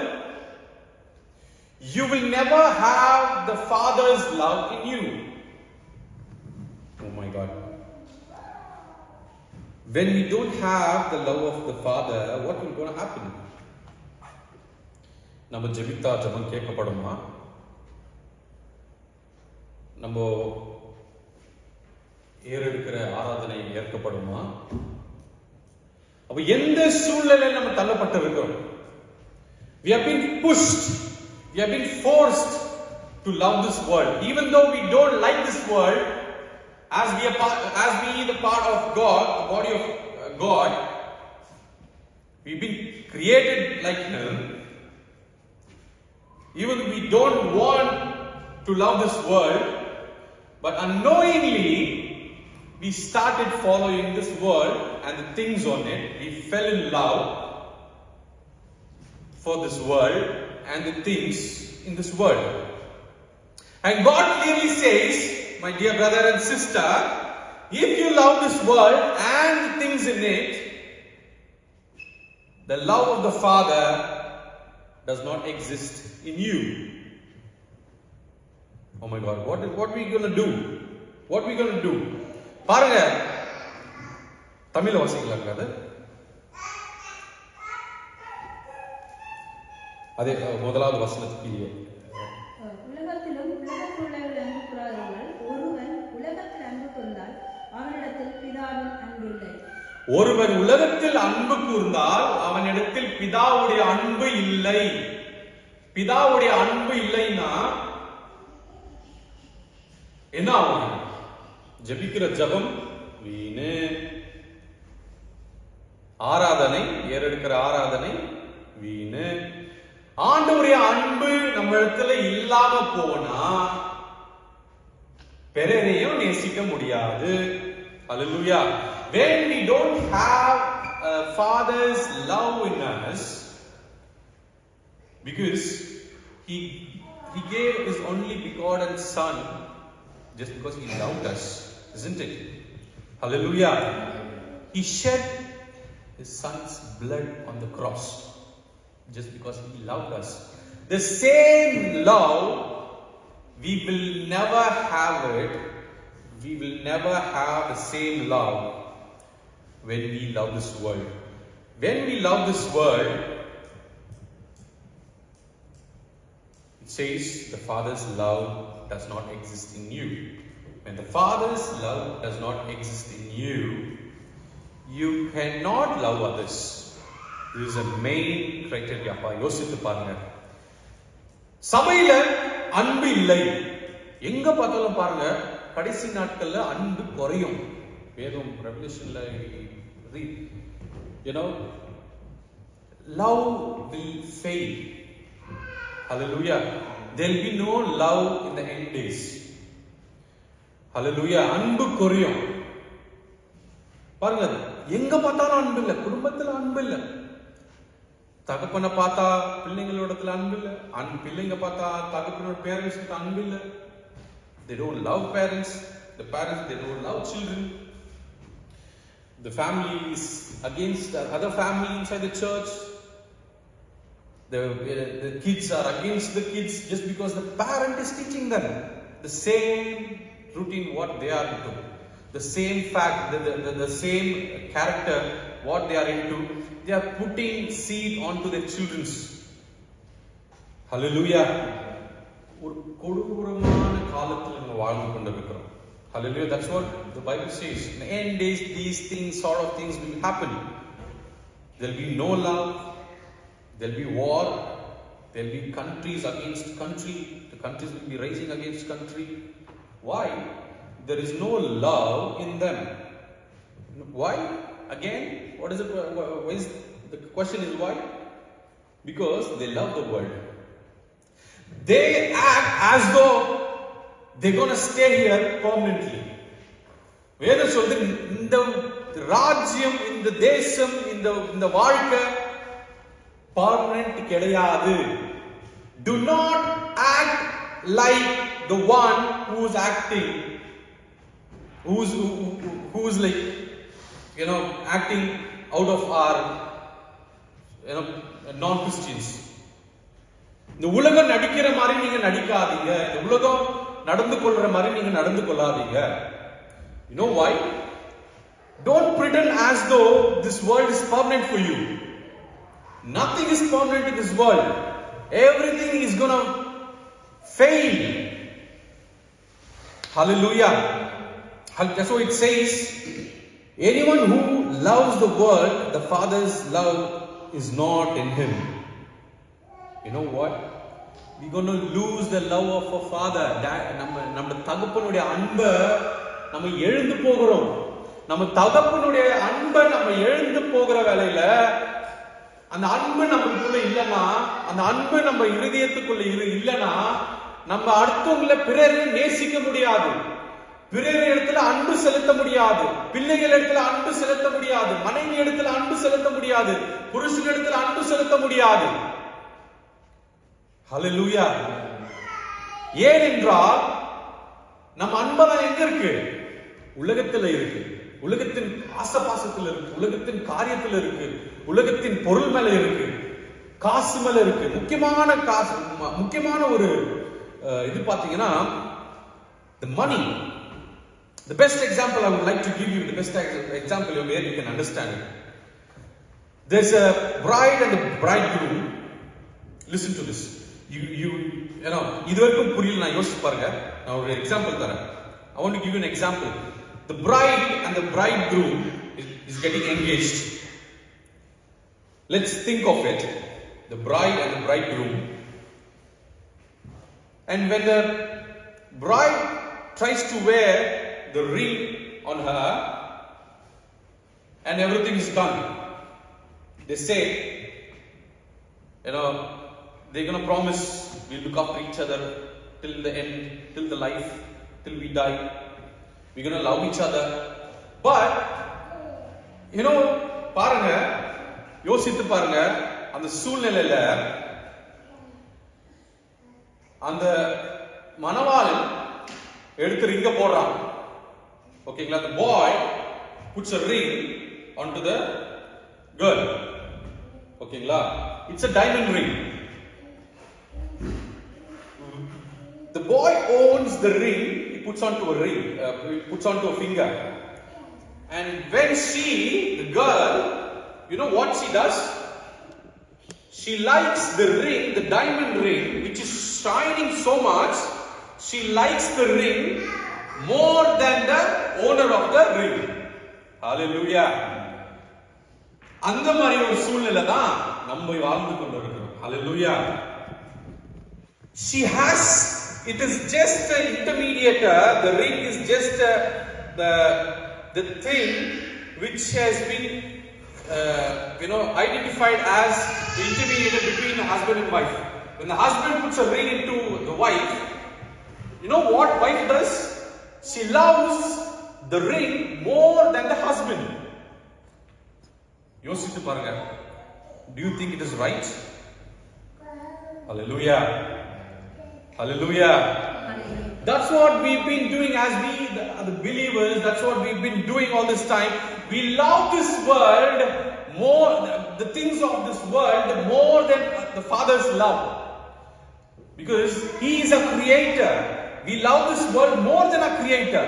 you will never have the Father's love in you. Oh my God. When we don't have the love of the Father, what will going to happen? நம்ம ஜெபித்தா ஜெபம் கேட்கப்படுமா? நம்ம ஏறெடுக்கிற ஆராதனை ஏற்கப்படுமா? அப்ப எந்த சூழ்நிலையில் நம்ம தள்ளப்பட்டு இருக்கிறோம்? We have been pushed, we have been forced to love this world, even though we don't like this world. As we are the part of God, the body of God, we've been created like Him. Even we don't want to love this world, but unknowingly we started following this world and the things on it. We fell in love for this world and the things in this world. And God clearly says, my dear brother and sister, if you love this world and the things in it, the love of the Father does not exist in you. Oh my God, what are we going to do? What are we going to do? பாருங்க, தமிழ்ல வாசிக்கலாங்க. அதே முதலாவது வசனத்துக்கு உலகத்திலும் உலகத்துள்ளவர்கள் அன்பு கூறாதவர்கள், ஒருவன் உலகத்தில் அன்பு கூர்ந்தால் அவனிடத்தில் பிதாவின் அன்பு இல்லை. ஒருவன் உலகத்தில் அன்பு கூர்ந்தால் அவனிடத்தில் பிதாவுடைய அன்பு இல்லை. பிதாவுடைய அன்பு இல்லைன்னா என்ன ஆகும்? ஜெபிக்கிற ஜெபம் வீணு, ஆராதனை ஏறெடுக்கிற ஆராதனை வீணு. ஆண்டவருடைய அன்பு நம்ம இடத்துல இல்லாம போனா பிறரையும் நேசிக்க முடியாது. Hallelujah. When we don't have a father's love in us, because he gave his only begotten son just because he loved us, isn't it? Hallelujah. He shed his son's blood on the cross just because he loved us. The same love, we will never have it. We will never have the same love when we love this world. When we love this world, it says the Father's love does not exist in you. When the Father's love does not exist in you, you cannot love others. This is a main criteria. யோசித்து பாருங்க. சபையில அன்பு இல்லை. எங்க பார்த்தாலும் பாருங்க, கடைசி நாட்கள்ல அன்பு குறையும். வேதம் ரெவல்யூஷன்ல read, love will fade. Hallelujah. There will be no love in the end days. Hallelujah. அன்பு குறையும். பாருங்க, எங்க பார்த்தாலும் அன்பு இல்லை. குடும்பத்துல அன்பு இல்லை. தகப்பனை பார்த்தா பிள்ளைங்களோடத்துல அன்பு இல்லை. பிள்ளைங்க பார்த்தா தகப்பனோட பேரண்ட்ஸ் கிட்ட அன்பு இல்லை. They don't love parents. The parents, they don't love children. The family is against the other family inside the church. The kids are against the kids just because the parent is teaching them the same routine what they are into, the same fact, the same character what they are into. They are putting seed onto their children's. Hallelujah. ஒரு கொடூரமான காலத்தில் நம்ம வாழ்ந்து கொண்டிருக்கிறோம். Hallelujah. That's what the Bible says. In the end days, these things, sort of things will happen. There will be no love. There will be war. There will be countries against country. The countries will be rising against country. Why? There is no love in them. Why? Again, what is it? The question is why? Because they love the world. They act as though they're going to stay here permanently. வேதம் சொல்லுது, இந்த ராஜ்யம், இந்த தேசம், இந்த வாழ்க்கை permanent கிடையாது. Do not act like the one who's acting, who's like, acting out of our, non-Christians. இந்த உலகம் நடிக்கிற மாதிரி நீங்க நடிக்காதீங்க. இந்த உலகம் நடந்து கொள்ற மாதிரி நீங்க நடந்து கொள்ளாதீங்க. You know why? Don't pretend as though this world is permanent for you. Nothing is permanent in this world. Everything is gonna fail. Hallelujah. That's what it says. Anyone who loves the world, the Father's love is not in him. You know what? We're going to lose the love of our Father. நம்ம தகப்பனுடைய அன்பை நம்ம எழுந்து போகிறோம். நம்ம தகப்பனுடைய அன்பை நம்ம எழுந்து போகிற வேளையில அந்த அன்பு நமக்குள்ள இல்லைன்னா, அந்த அன்பு நம்ம இருதயத்துக்குள்ள இல்லைன்னா, நம்ம அடுத்தவங்களை பிறரை நேசிக்க முடியாது, பிறர் இடத்துல அன்பு செலுத்த முடியாது, பிள்ளைகள் இடத்துல அன்பு செலுத்த முடியாது, மனைவி இடத்துல அன்பு செலுத்த முடியாது, புருஷன் இடத்துல அன்பு செலுத்த முடியாது. ஹல்லேலூயா. ஏனென்றால் நம்ம அன்பெல்லாம் எங்க இருக்கு? உலகத்துல இருக்கு, உலகத்தின் ஆசபாசத்துல இருக்கு, உலகத்தின் காரியத்துல இருக்கு, உலகத்தின் பொருள் மேல இருக்கு, காசு மேல இருக்கு. முக்கியமான ஒரு இது பாத்தீங்கன்னா the money. The best example I would like to give you, the best example where you can understand it. There's a bride and a bridegroom. Listen to this. You know, இதுவரைக்கும் புரியல, நான் யோசிச்சு பாருங்க. நான் ஒரு எக்ஸாம்பிள் தரேன். I want to give you an example. The bride and the bridegroom is getting engaged. Let's think of it. The bride and the bridegroom. And when the bride tries to wear the ring on her and everything is done, they say, you know, they're going to promise we'll look after each other till the end, till the life, till we die. We're going to love each other. But, you know, பாருங்க, யோசித்து பாருங்க, அந்த சூழ்நிலையில அந்த மணவாளன் எடுத்து ரிங்க போடுறான். ஓகேங்களா? The boy puts a ring onto the girl. ஓகேங்களா? It's a diamond ring. The boy owns the ring. He puts onto a ring. He puts onto a finger. And when she, the girl, you know what she does? She likes the ring, the diamond ring, which is shining so much. She likes the ring more than the owner of the ring. Hallelujah. அந்த மாதிரி ஒரு சூழ்நிலை தான் நம்ம வாழ்ந்து கொண்டிருக்கிறோம். Hallelujah. She has, it is just an intermediator. The ring is just the thing which has been identified as the intermediator between the husband and wife. When the husband puts a ring into the wife, you know what wife does? She loves the ring more than the husband. யோசித்து பாருங்க. Do you think it is right? Hallelujah. Hallelujah. That's what we've been doing as the believers. That's what we've been doing all this time. We love this world more, the things of this world more than the Father's love. Because He is a creator. We love this world more than our creator.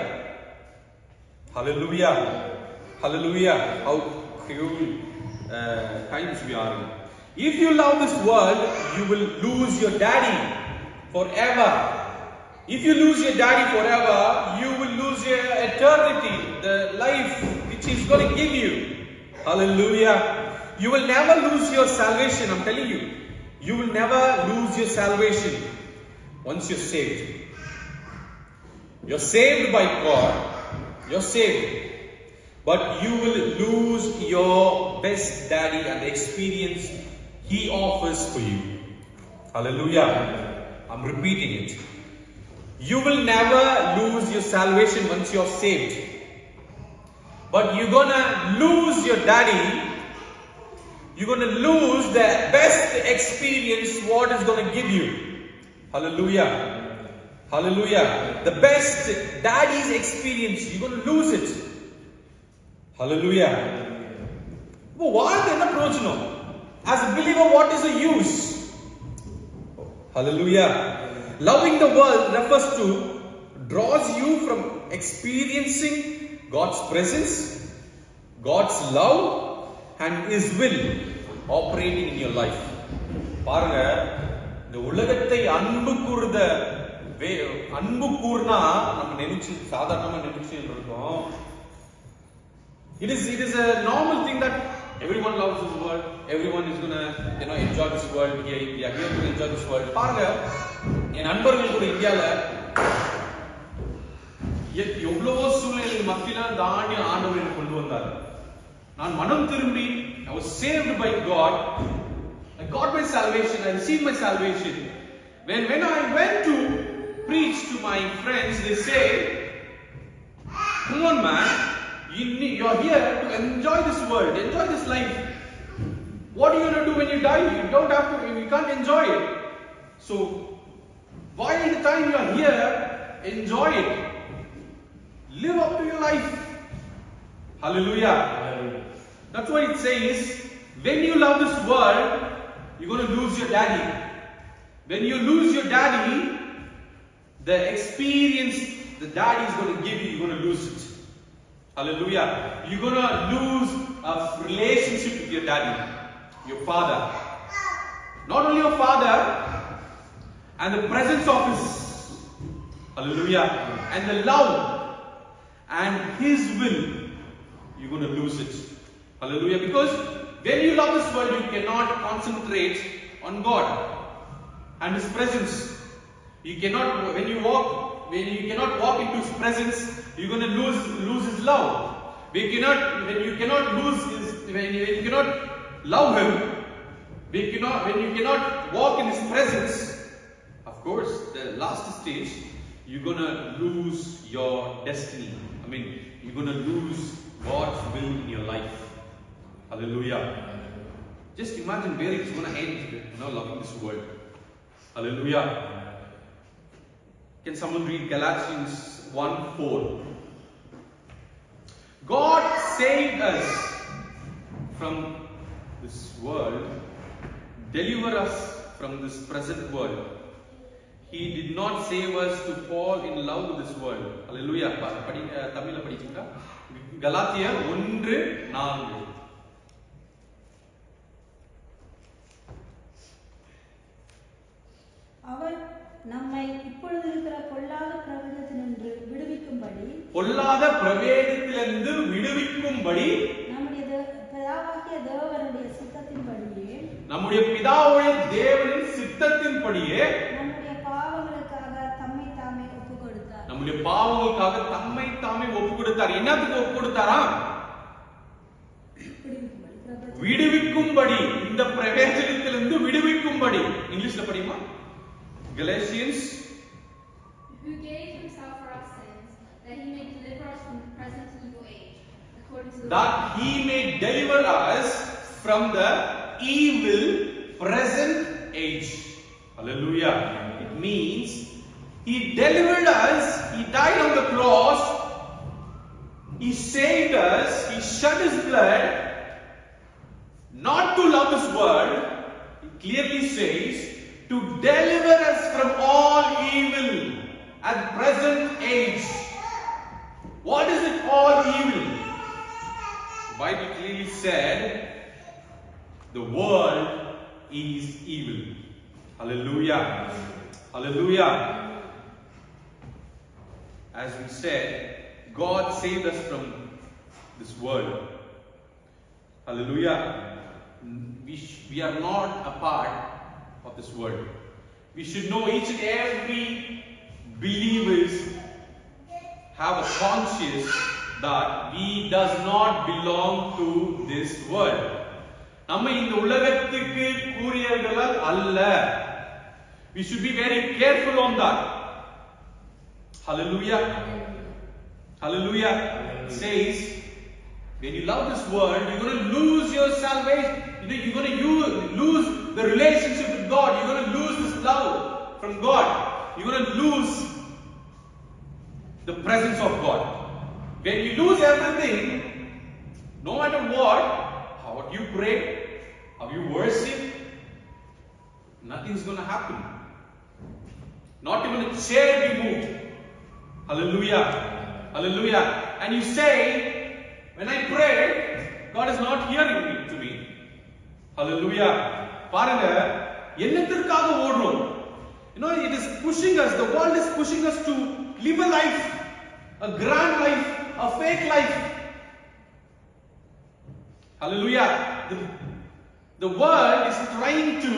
Hallelujah. Hallelujah. How cruel times we are in. If you love this world, you will lose your daddy forever. If you lose your daddy forever, you will lose your eternity, the life which He's going to give you. Hallelujah. You will never lose your salvation. I'm telling you. You will never lose your salvation once you're saved. You're saved by God. You're saved. But you will lose your best daddy and the experience He offers for you. Hallelujah. I'm repeating it. You will never lose your salvation once you're saved. But you're gonna lose your daddy. You're gonna lose the best experience what is gonna give you. Hallelujah. Hallelujah. The best daddy's experience, you're gonna lose it. Hallelujah. But what is the projanam? As a believer, what is the use? Hallelujah. Loving the world refers to, draws you from experiencing God's presence, God's love, and His will operating in your life. பாருங்க, இந்த உலகத்தை அன்பு கூர்ந்த அன்பு கூர்னா நம்ம நினைச்சு சாதாரணமா நினைச்சுட்டு இருக்கோம். It is a normal thing that everyone loves this world. Everyone is gonna enjoy this world. We are here to enjoy this world. பாருங்க, என் நண்பர்கள் கூட இந்தியால எவ்வளவோ சூழ்நிலை மத்தியில தாண்டி ஆண்டவர் என்னை கொண்டு வந்தார். நான் மனம் திரும்பி I was saved by God. I got my salvation. I received my salvation. When I went to preach to my friends, they say, "Come on, man. You're here to enjoy this world, enjoy this life. What are you going to do when you die? You can't enjoy it. So, while the time you are here, enjoy it. Live up to your life." Hallelujah. That's why it says, when you love this world, you're going to lose your daddy. When you lose your daddy, the experience the daddy is going to give you, you're going to lose it. Hallelujah. You're going to lose a relationship with your daddy, your father. Not only your father, and the presence of his, hallelujah, and the love and his will, you're going to lose it. Hallelujah. Because when you love this world, you cannot concentrate on God and his presence. You cannot walk into his presence, you're going to lose his love. When you cannot love him, when you cannot walk in his presence, of course, the last stage, you're going to lose your destiny. You're going to lose God's will in your life. Hallelujah. Just imagine where it's going to end, loving this world. Hallelujah. Can someone read Galatians 1:4? God saved us from this world, deliver us from this present world. He did not save us to fall in love with this world. Hallelujah. தமிழ்ல படிச்சீங்களா? கலாத்தியர் 1:4. அவர் நம்மை இப்பொழுது இருக்கிற பொல்லாத பிரவேதத்தினின்று விடுவிக்கும்படி நம்முடைய பிதாவாகிய தேவனுடைய சித்தத்தின்படியே நம்முடைய பாவங்களுக்காக தம்மை தாமே ஒப்பு கொடுத்தார். என்னத்துக்கு ஒப்பு கொடுத்தாரா? விடுவிக்கும்படி, இந்த பிரவேசத்திலிருந்து விடுவிக்கும்படி. இங்கிலீஷ்ல படிமா? Galatians, who gave himself for our sins, that he may deliver us from the present evil age, according to that he may deliver us from the evil present age. Hallelujah. It means he delivered us, he died on the cross, he saved us, he shed his blood, not to love this world. It clearly says, to deliver us from all evil at present age. What is it, all evil? The Bible clearly said, the world is evil. Hallelujah. Hallelujah. As we said, God saved us from this world. Hallelujah. We are not a part of this world. We should know each and every believers have a conscience that we does not belong to this world. நம்ம இந்த உலகத்துக்கு கூறியவர்கள் அல்ல. We should be very careful on that. Hallelujah. Hallelujah. It says, when you love this world, you're going to lose your salvation. You're going to lose the relationship with God. You're going to lose this love from God. You're going to lose the presence of God. When you lose everything, no matter what, how you pray, how you worship, nothing's going to happen. Not even a chair will be moved. Hallelujah. Hallelujah. And you say, when I pray, God is not hearing to me. Hallelujah. பாருங்க, என்னத்திற்காக ஓடுறோம்? It is is pushing us, the world is pushing us to live a life, a grand life, a fake life. Hallelujah. The world is trying to,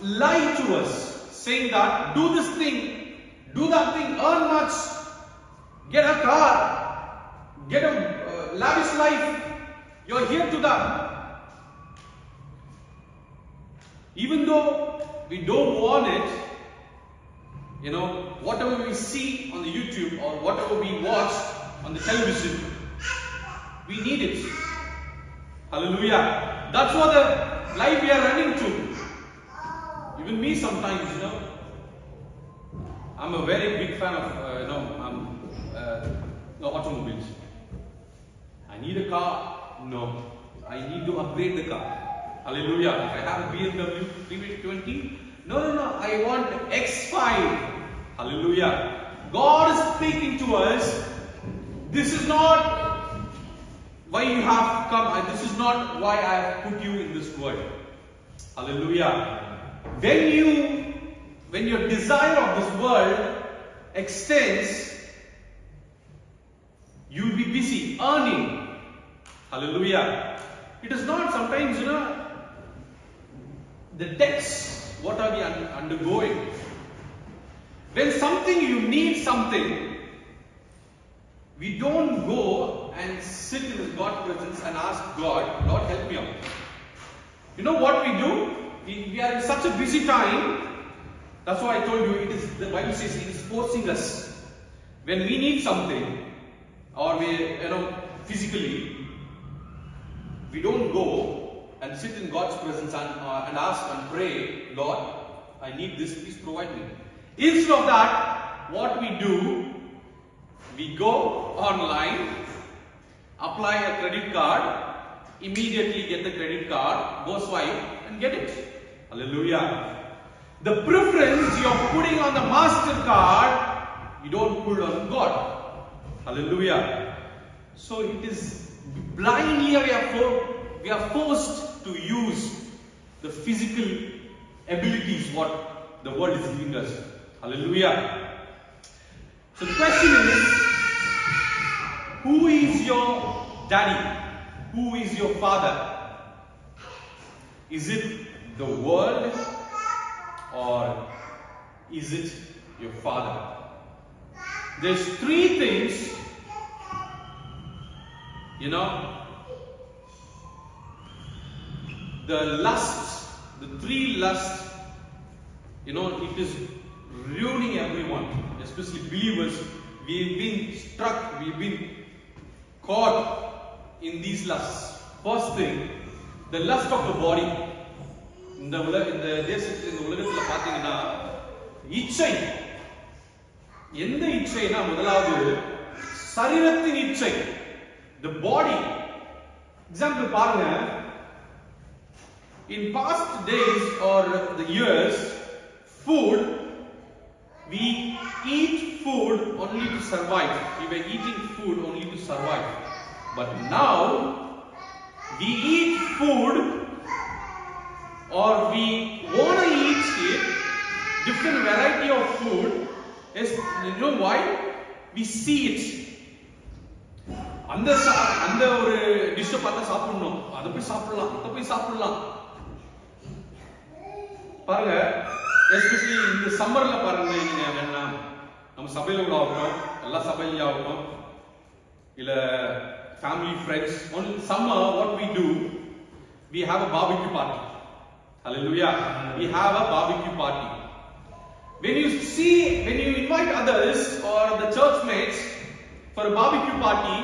lie to us, saying that do this thing, do that thing, earn much, get a car, get a lavish life. You're here to that. Even though we don't want it, whatever we see on the YouTube or whatever we watch on the television, we need it. Hallelujah. That's what the life we are running to. Even me sometimes, I'm a very big fan of, automobiles. I need a car? No. I need to upgrade the car. Hallelujah. If I have a BMW 320, no, I want X5. Hallelujah. God is speaking to us. This is not why you have come, and this is not why I have put you in this world. Hallelujah. When your desire of this world extends, you will be busy earning. Hallelujah. It is not sometimes, the text, what are we undergoing? When you need something, we don't go and sit in God's presence and ask God, Lord, help me out. You know what we do? We are in such a busy time. That's why I told you, the Bible says it is forcing us. When we need something, or we, physically, we don't go and sit in God's presence and ask and pray, Lord, I need this, please provide me. Instead of that, what we do, we go online, apply a credit card, immediately get the credit card, go swipe and get it. Hallelujah. The preference you are putting on the MasterCard, you don't put on God. Hallelujah. So it is blindly we are forced to use the physical abilities what the world is giving us. Hallelujah. So the question is, who is your daddy? Who is your father? Is it the world or is it your father? There's three things, the three lusts, it is ruining everyone, especially believers. We've been struck, we've been caught in these lusts. First thing, the lust of the body. இந்த தேசத்தில் இந்த உலகத்துல பாத்தீங்கன்னா இச்சை, எந்த இச்சைனா முதலாவது சரீரத்தின் இச்சை, the body. Example பாருங்க, in past days or the years, food, we eat food only to survive. We were eating food only to survive. But now we eat food, or we want to eat different variety of food. Is, you know why? We see it. அந்த ஒரு dish பார்த்தா சாப்பிடணும், அதை போய் சாப்பிடலாம், அதை போய் சாப்பிடலாம். பாருங்க, எஸ்பெஷலி இந்த சம்மர்ல பாருங்க, நீங்க என்ன நம்ம சபையில கூட ஆகட்டும், எல்லா சபையிலும் ஆகட்டும், இல்ல family friends, on summer what we do, we have a barbecue party. Hallelujah. We have a barbecue party. When you invite others or the church mates for a barbecue party,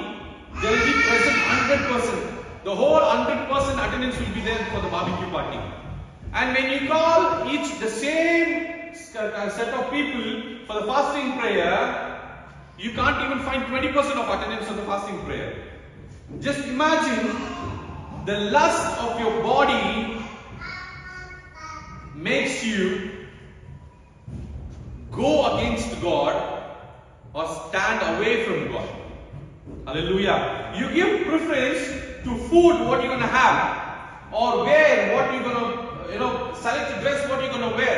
they will be present 100%. The whole 100% attendance will be there for the barbecue party. And when you call each the same set of people for the fasting prayer, you can't even find 20% of attendance on the fasting prayer. Just imagine the lust of your body makes you go against God or stand away from God. Hallelujah. You give preference to food, what you're going to have, or wear, what you're going to, select a dress, what you're going to wear.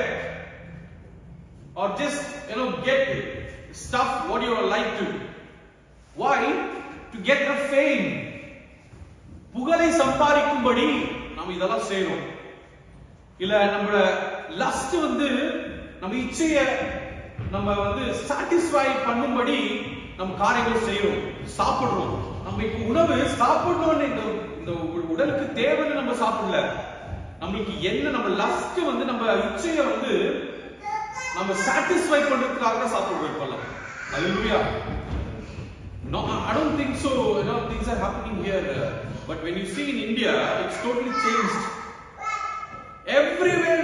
or just get stuff what you like to. Why? To get the fame. புகழை சம்பாதிக்கும்படி நாம இதெல்லாம் செய்யணும். இல்ல நம்ம lost நம்ம இச்சைய நம்ம satisfy பண்ணும்படி நம்ம காரியங்களை செய்யறோம், சாப்பிடுறோம். நம்ம இப்ப உணவு சாப்பிடணும்னு இந்த உடலுக்கு தேவைன்னு நம்ம சாப்பிடல. நம்மளுக்கு என்ன நம்ம லஸ்ட் நம்ம இச்சைய நம்ம சாட்டிஸ்ஃபை பண்றதுக்காக தான் சாப்பிடுறோம் இப்பெல்லாம். Hallelujah. No, I don't think so. Things are happening here. But when you see in India, it's totally changed. Everywhere,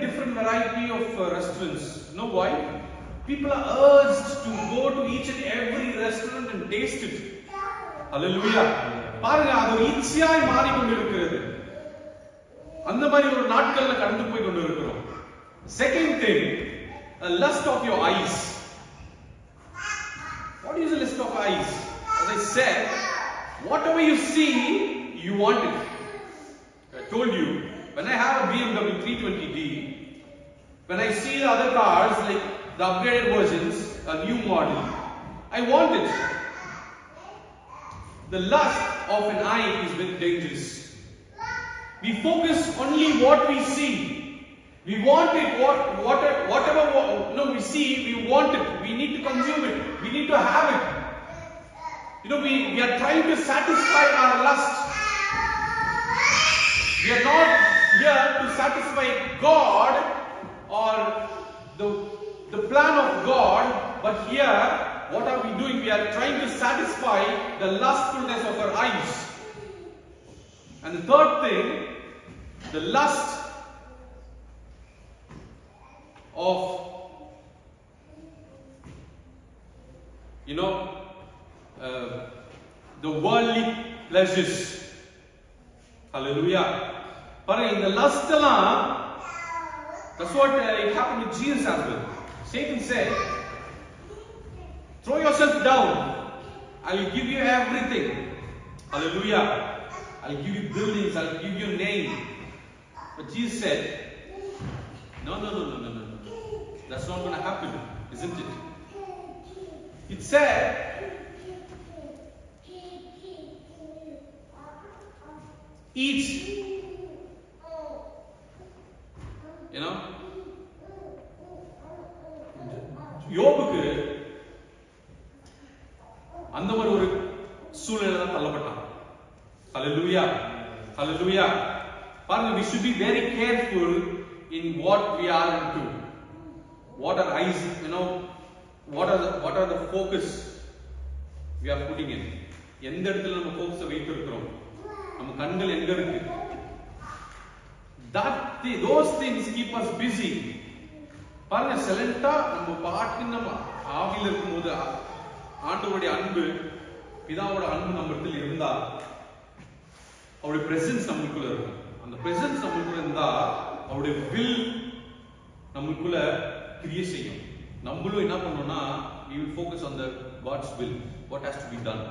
different variety of restaurants. You know why? People are urged to go to each and every restaurant and taste it. Hallelujah. பாருங்க, அது ஒரு இச்சையாய் மாறிக்கொண்டிருக்கிறது. அந்த மாதிரி ஒரு நாட்கள்ல கடந்து போய் கொண்டிருக்கிறோம். Second thing, a lust of your eyes. What is a lust of eyes? As I said, whatever you see, you want it. I told you, when I have a BMW 320d, when I see the other cars like the upgraded versions, a new model, I want it. The lust of an eye is very dangerous. We focus only what we see. We want it, whatever we see, we want it. We need to consume it. We need to have it. We are trying to satisfy our lust. We are not here to satisfy God or the plan of God, but here, what are we doing? We are trying to satisfy the lustfulness of our eyes. And the third thing, the lust of the worldly pleasures. Hallelujah. But in the lust, that's what it happened with Jesus as well. Satan said, throw yourself down, I will give you everything. Hallelujah. I'll give you buildings, I'll give you a name. But Jesus said, no. That's not going to happen, isn't it? It said, eat. யோபுக்கு அந்த மாதிரி ஒரு சூழ்நிலை தான் தள்ளப்பட்டான். Hallelujah. Hallelujah. பாருங்க, we should be very careful in what we are into. What are eyes, what are the focus we are putting in? எந்த இடத்துல நம்ம focus வைத்து இருக்கிறோம்? நம்ம கண்கள் எங்க இருக்கு? Those things keep us busy. பாருங்க, செலண்டா நம்ம பாட்டு நம்ம ஆவில இருக்கும்போது ஆண்டவருடைய அன்பு, பிதாவோட அன்பு நம்மிடத்தில் இருந்தா அவருடைய பிரசன்ஸ் நம்மளுக்குள்ள இருக்கும். அந்த பிரசன்ஸ் நம்மளுக்குள்ள இருந்தா அவருடைய வில் நம்மளுக்குள்ள கிரியை செய்யும். நம்மளும் என்ன பண்ணோம்னா, we will focus on the God's will, what has to be done.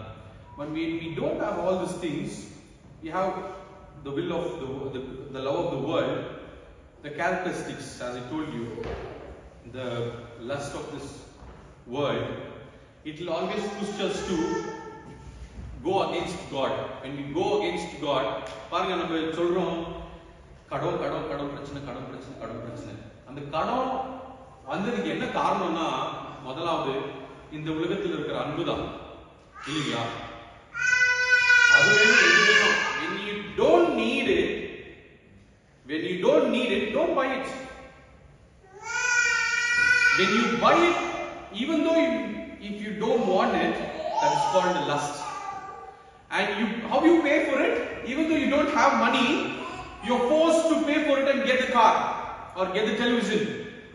When we don't have all these things, we have the will of the love of the world, the characteristics, as I told you, the lust of this world. It will always push us to go against God. When we go against God, பாருங்க, நம்ம சொல்றோம் கடன் பிரச்சனை. அந்த கடன் வந்ததுக்கு என்ன காரணம்னா, முதலாவது இந்த உலகத்தில் இருக்கிற அன்புதான், இல்லையா? அது வேணும். When you don't need it, don't buy it. When you buy it, even though if you don't want it, that is called lust. And how you pay for it? Even though you don't have money, you're forced to pay for it and get the car, or get the television,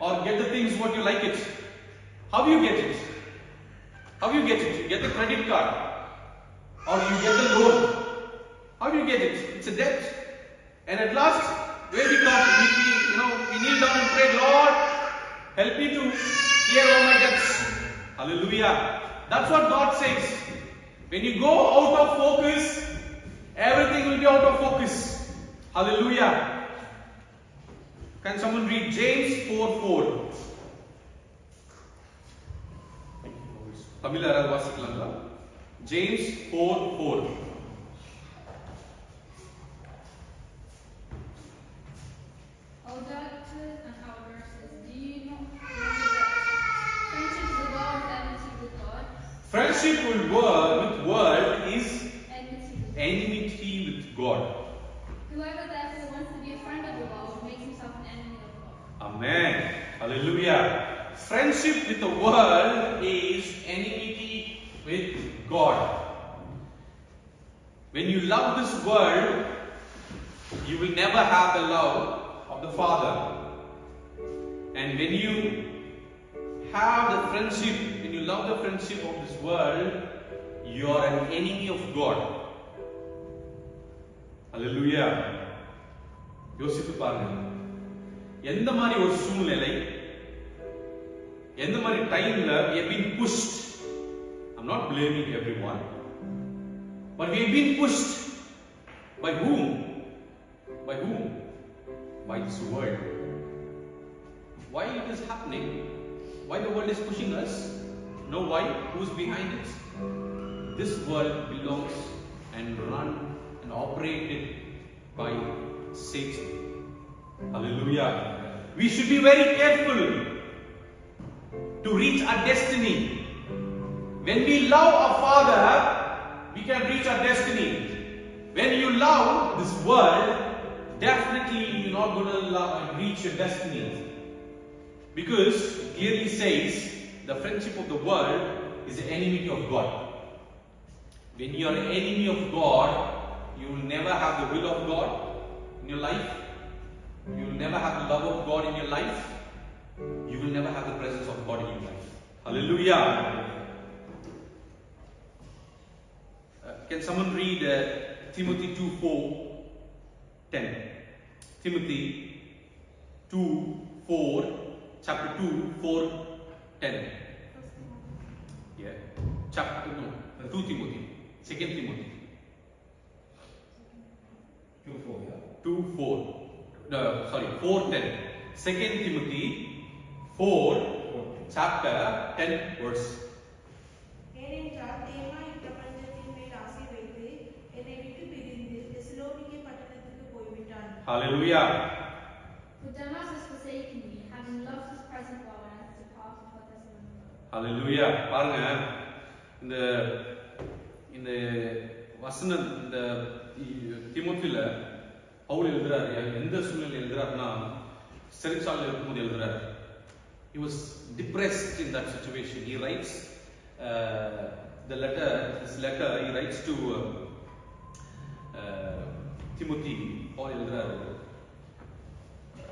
or get the things what you like it. How you get it? You get the credit card, or you get the loan. How do you get it? It's a debt. And at last, where we come, we kneel down and pray, Lord, help me to clear all my debts. Hallelujah. That's what God says. When you go out of focus, everything will be out of focus. Hallelujah. Can someone read James 4:4? Tamil யாராவது வாசிக்கலாங்களா? James 4:4. O doctors and our nurses, do you know that friendship with the world is enmity with God? Friendship with world is Enmity with God. enmity with God. Whoever therefore wants to be a friend of the world makes himself an enemy of God. Amen. Hallelujah. Friendship with the world is enmity with God. When you love this world, you will never have the love of the Father. And when you have the friendship, when you love the friendship of this world, you are an enemy of God. Hallelujah. யோசித்து பாருங்க, எந்த மாதிரி ஒரு சூழ்நிலை, எந்த மாதிரி டைம்ல we have been pushed. I'm not blaming everyone, but we have been pushed by whom? By whom? By this world. Why it is happening? Why the world is pushing us? Know why? Who's behind it? This world belongs and run and operated by Satan. Hallelujah. We should be very careful to reach our destiny. When we love our Father, we can reach our destiny. When you love this world, definitely you're not going to reach your destiny. Because clearly says the friendship of the world is the enemy of God. When you are an enemy of God, you will never have the will of God in your life. You will never have the love of God in your life. You will never have the presence of God in your life. Hallelujah. Can someone read Timothy 2:4-10? Timothy 2:4, chapter 2:4-10. Yeah. Chapter 2 Timothy. 2 Timothy. 2:4, yeah. 2:4. 4:10. 2 Timothy 4, chapter 10 verse. ஏனென்றால் தேமா இப்பிரபஞ்சத்தின் மேல் ஆசை வைத்து என்னை விட்டு பிரிந்து Thessalonica பட்டணத்துக்கு போய்விட்டான். Hallelujah. For Demas has forsaken me, having loved his present world and has departed for Thessalonica. Hallelujah. பாருங்க, இந்த இந்த வசனம் இந்த தீமோத்தேயுல பவுல் எழுதுறாரு. எந்த சூழ்நிலையில் எழுதுறாருன்னா, சிறைச்சாலையில் இருக்கும்போது எழுதுறாரு. He was depressed in that situation. He writes this letter he writes to Timothy. Pavul எழுதுறாரு,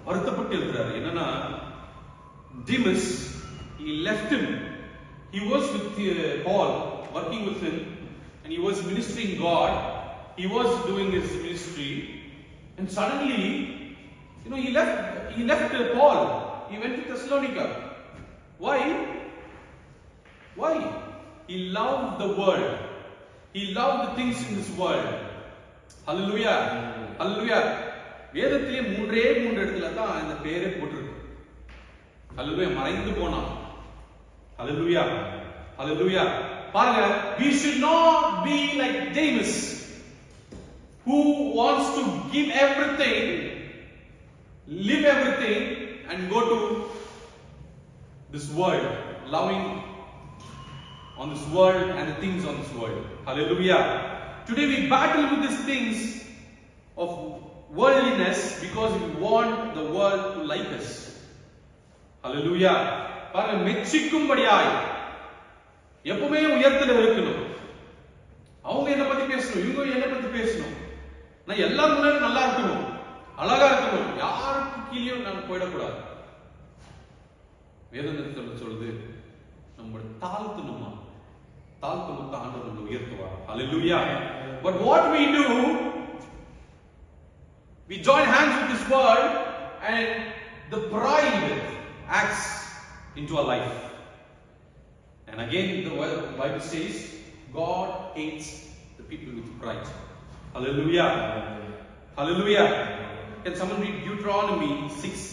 வருத்தப்பட்டு எழுதுறாரு. என்னன்னா, Demas, he left him. He was with Paul, working with him, and he was ministering God. He was doing his ministry, and suddenly, he left Paul. He went to Thessalonica. Why? Why? He loved the world. He loved the things in this world. Hallelujah. Hallelujah. வேதத்திலே 3 இடத்துல தான் இந்த பேரே போட்டிருக்கு. Hallelujah. மறைந்து போனான். Hallelujah. Hallelujah. பாருங்க, we should not be like Demas, who wants to give everything, live everything, and go to this world, loving on this world and the things on this world. Hallelujah. Today we battle with these things of worldliness because we want the world to like us. Hallelujah. பாருங்க, மெச்சிக்கும்படியாய் எப்பவுமே உயர்த்துல இருக்கணும். அவங்க என்ன பத்தி பேசணும், இவங்க என்ன பத்தி பேசணும். நான் எல்லாரும் முன்னாடி நல்லா இருக்கணும், அழகா இருக்கணும், யாருக்கு கீழேயும் நான் போயிடக்கூடாது. வேதத்தில் சொல்லுது, நம்ம தாழ்த்தணுமா, தாழ்த்தணும் ஆண்டவர் நம்ம உயர்த்துவார். Hallelujah. But what we do, we join hands with this world and the pride acts into our life. And again the Bible says God hates the people with pride. Hallelujah. Hallelujah. Can someone read Deuteronomy 6,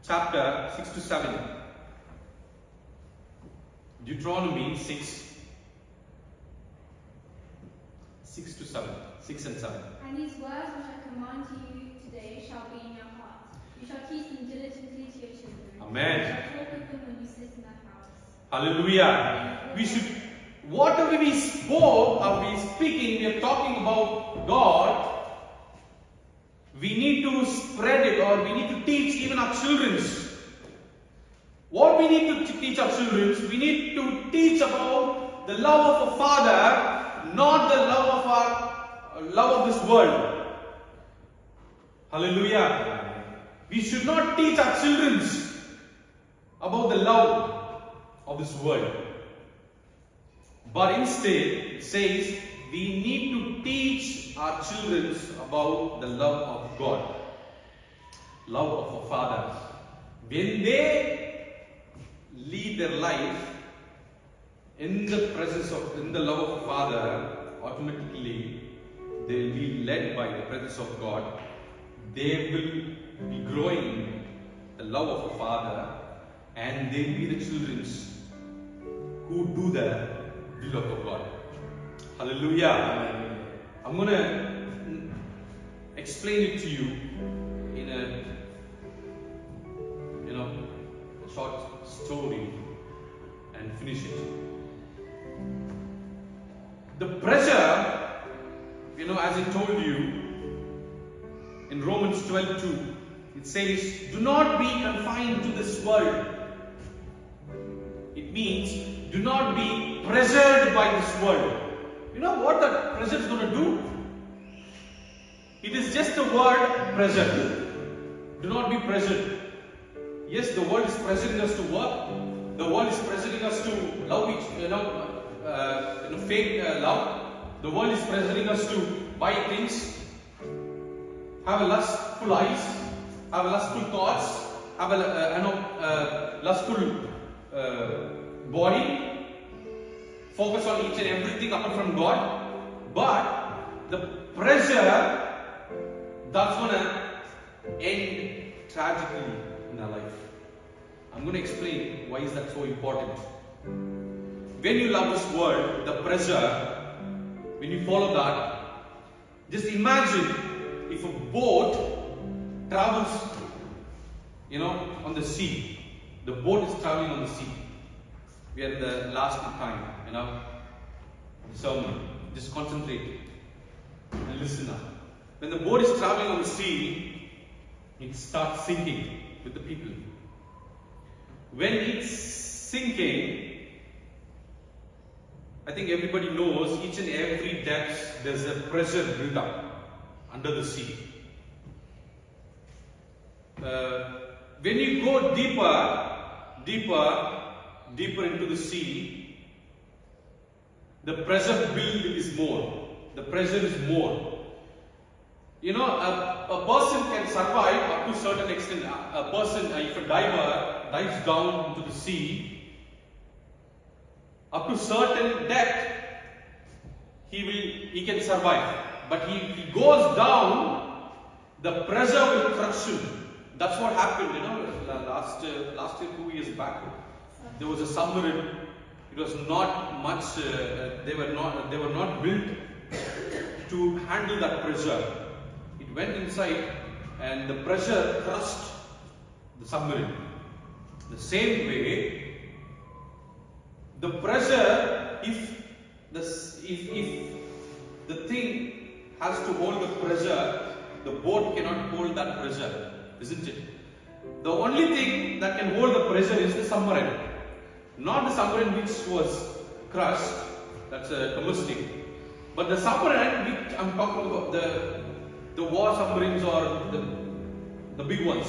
chapter 6-7? Deuteronomy 6 to 7. 6 and 7. And these words which I command to you today shall be in your heart. You shall teach them diligently to your children. Amen. You shall talk with them when you sit in the house. Hallelujah. We should, whatever we spoke or we speaking, we are talking about God. We need to spread it, or we need to teach even our children. What we need to teach our children, we need to teach about the love of a Father, not the love of this world. Hallelujah. We should not teach our children about the love of this world. But instead, it says we need to teach our children about the love of God, love of a Father. When they lead their life in the presence of, in the love of a Father, automatically they will be led by the presence of God. They will be growing in the love of a Father, and they will be the children who do the will of God. Hallelujah. I'm going to explain it to you in a short story and finish it. The pressure, as I told you in Romans 12:2, it says, do not be confined to this world. It means, do not be pressured by this world. You know what that pressure is going to do? It is just the word pressure. Do not be pressured. Yes, the world is pressuring us to work. The world is pressuring us to love fake love. The world is pressuring us to buy things, have a lustful eyes, have a lustful thoughts, have a lustful body, focus on each and everything apart from God. But the pressure that's gonna end tragically in our life. I'm gonna explain why is that so important. When you love this world, the pressure, when you follow that, just imagine if a boat travels, on the sea. The boat is traveling on the sea. We are in the last time, the sermon. Just concentrate and listen up. When the boat is traveling on the sea, it starts sinking with the people. When it's sinking, I think everybody knows each and every depth there's a pressure built up under the sea. When you go deeper into the sea, the pressure build is more. The pressure is more. A person can survive up to a certain extent. A person, if a diver dives down into the sea, up to certain depth, he can survive. But if he goes down, the pressure will crush him. That's what happened, last year, 2 years back. There was a submarine. It was not much. They were not built to handle that pressure. It went inside, and the pressure crushed the submarine. The same way, the pressure, if the thing has to hold the pressure, the boat cannot hold that pressure, isn't it? The only thing that can hold the pressure is the submarine. Not the submarine which was crushed, that's a domestic. But the submarine which I'm talking about, the war submarines or the big ones.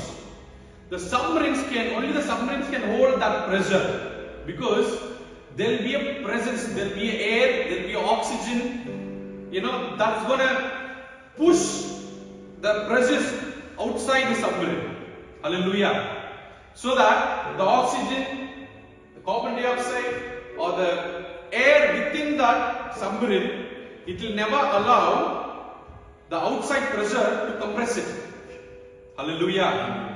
Only the submarines can hold that pressure, because there will be a presence, there will be air, there will be oxygen, that's gonna push the pressures outside the submarine. Hallelujah. So that the oxygen, the carbon dioxide, or the air within that submarine, it will never allow the outside pressure to compress it. Hallelujah.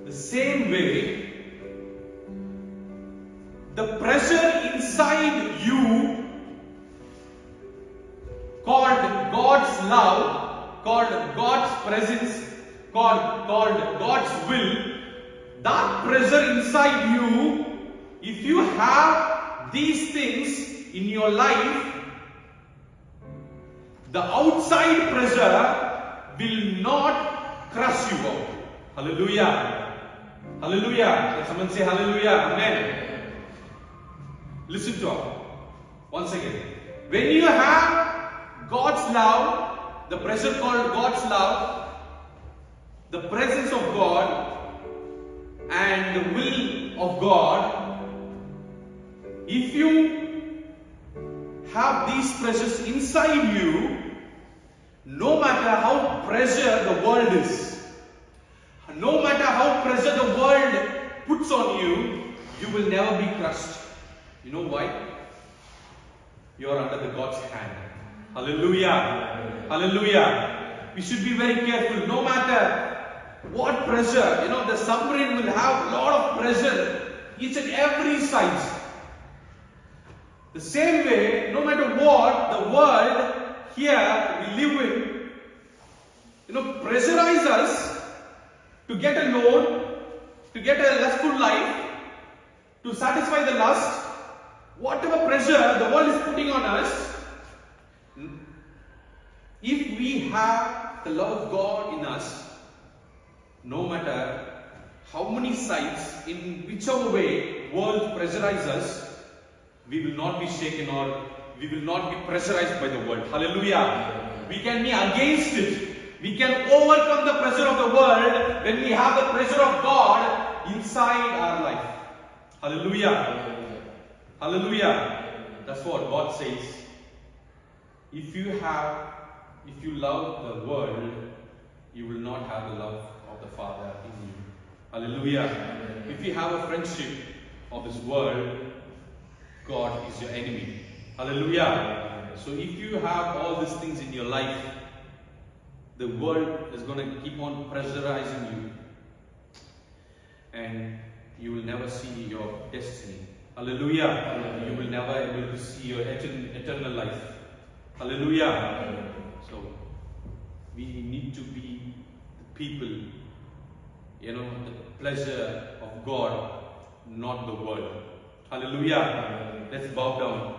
The same way, the pressure inside you called God's love, called God's presence, called God's will, that pressure inside you, if you have these things in your life, the outside pressure will not crush you out. Hallelujah. Hallelujah. Let someone say hallelujah. Amen. Listen to us once again. When you have God's love, the pressure called God's love, the presence of God, and the will of God, if you have these pressures inside you, no matter how pressure the world is, no matter how pressure the world puts on you, you will never be crushed. You know why? You are under the God's hand. Hallelujah. Hallelujah. We should be very careful. No matter what pressure, the submarine will have a lot of pressure each and every side. The same way, no matter what, the world here we live in, pressurize us to get a loan, to get a lustful life, to satisfy the lust. Whatever pressure the world is putting on us, if we have the love of God in us, no matter how many sides, in whichever way world pressurizes us, we will not be shaken or we will not be pressurized by the world. Hallelujah. We can be against it. We can overcome the pressure of the world when we have the pressure of God inside our life. Hallelujah. Hallelujah. That's what God says. If you love the world, you will not have the love of the Father in you. Hallelujah. If you have a friendship of this world, God is your enemy. Hallelujah. So if you have all these things in your life, the world is going to keep on pressurizing you, and you will never see your destiny. Hallelujah. You will never be able to see your eternal life. Hallelujah. So we need to be the people, the pleasure of God, not the world. Hallelujah. Let's bow down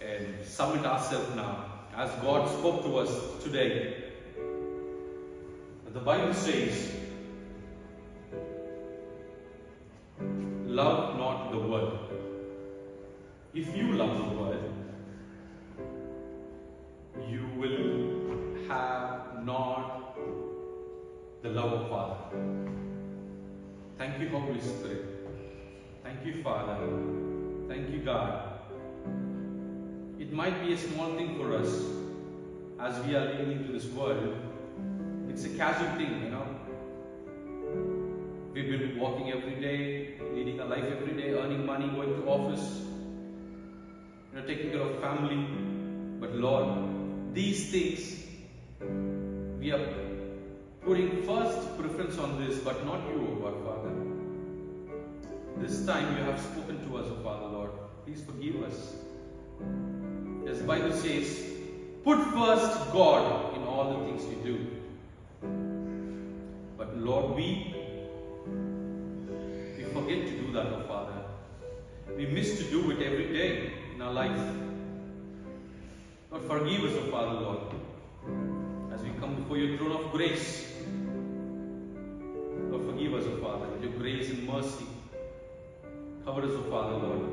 and submit ourselves now. As God spoke to us today, the Bible says, love not the world. If you love the world, you will have not the love of Father. Thank you, Holy Spirit. Thank you, Father. Thank you, God. It might be a small thing for us as we are living into this world. It's a casual thing, We've been walking every day, leading a life every day, earning money, going to office, taking care of family. But Lord, these things, we are putting first preference on this, but not you, O God, Father. This time you have spoken to us, O Father, Lord. Please forgive us. As the Bible says, put first God in all the things you do. But Lord, we forget to do that, O Father. We miss to do it every day in our life. Lord, forgive us, O Father, Lord, as we come before your throne of grace. Lord, forgive us, O Father, with your grace and mercy. Cover us, O Father, Lord.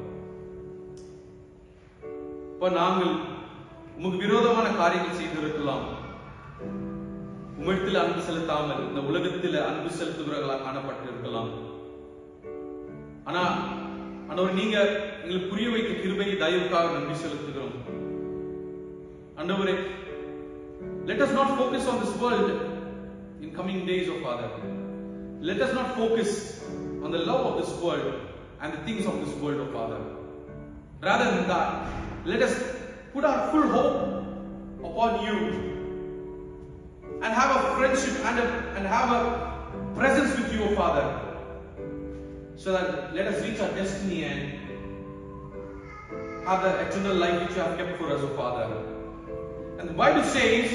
இப்ப நாங்கள் உமக்கு விரோதமான காரியங்கள் செய்திருக்கலாம். உம்மிடத்தில் அன்பு செலுத்தாமல் இந்த உலகத்தில் அன்பு செலுத்துகிறவர்களாக காணப்பட்டிருக்கலாம். ஆனா ஆண்டவர், நீங்க எங்களுக்கு புரிய வைத்த கிருபை தயவுக்காக நன்றி செலுத்துகிறோம். ஆண்டவரே, let us not focus on this world in coming days, O Father. Let us not focus on the love of this world and the things of this world, O Father. Rather than that, let us put our full hope upon you and have a friendship and have a presence with you, O Father, so that let us reach our destiny and have the eternal life which you have kept for us, O Father. And the Bible says,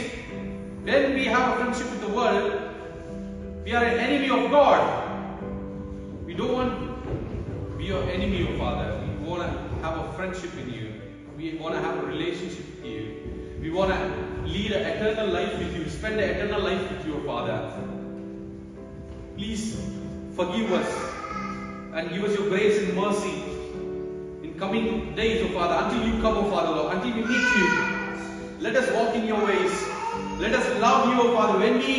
when we have a friendship with the world, we are an enemy of God. We don't want to be your enemy, O Father. We want to have a friendship with you. We want to have a relationship with you. We want to lead an eternal life with you, spend an eternal life with you, O Father. Please forgive us and give us your grace and mercy in coming days, O Father, until you come, O Father, Lord, until we meet you. Let us walk in your ways. Let us love you, O Father. When we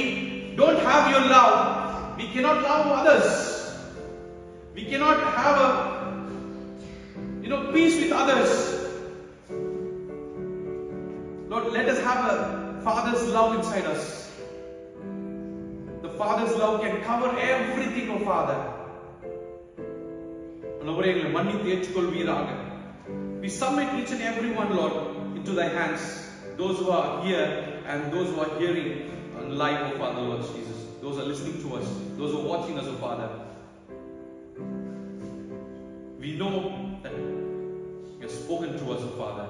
don't have your love, we cannot love others. We cannot have a peace with others. Lord, let us have a Father's love inside us. The Father's love can cover everything, O Father. We submit each and every one, Lord, into thy hands. Those who are here and those who are hearing on live, O Father, Lord Jesus. Those who are listening to us, those who are watching us, O Father. We know that you have spoken to us, O Father.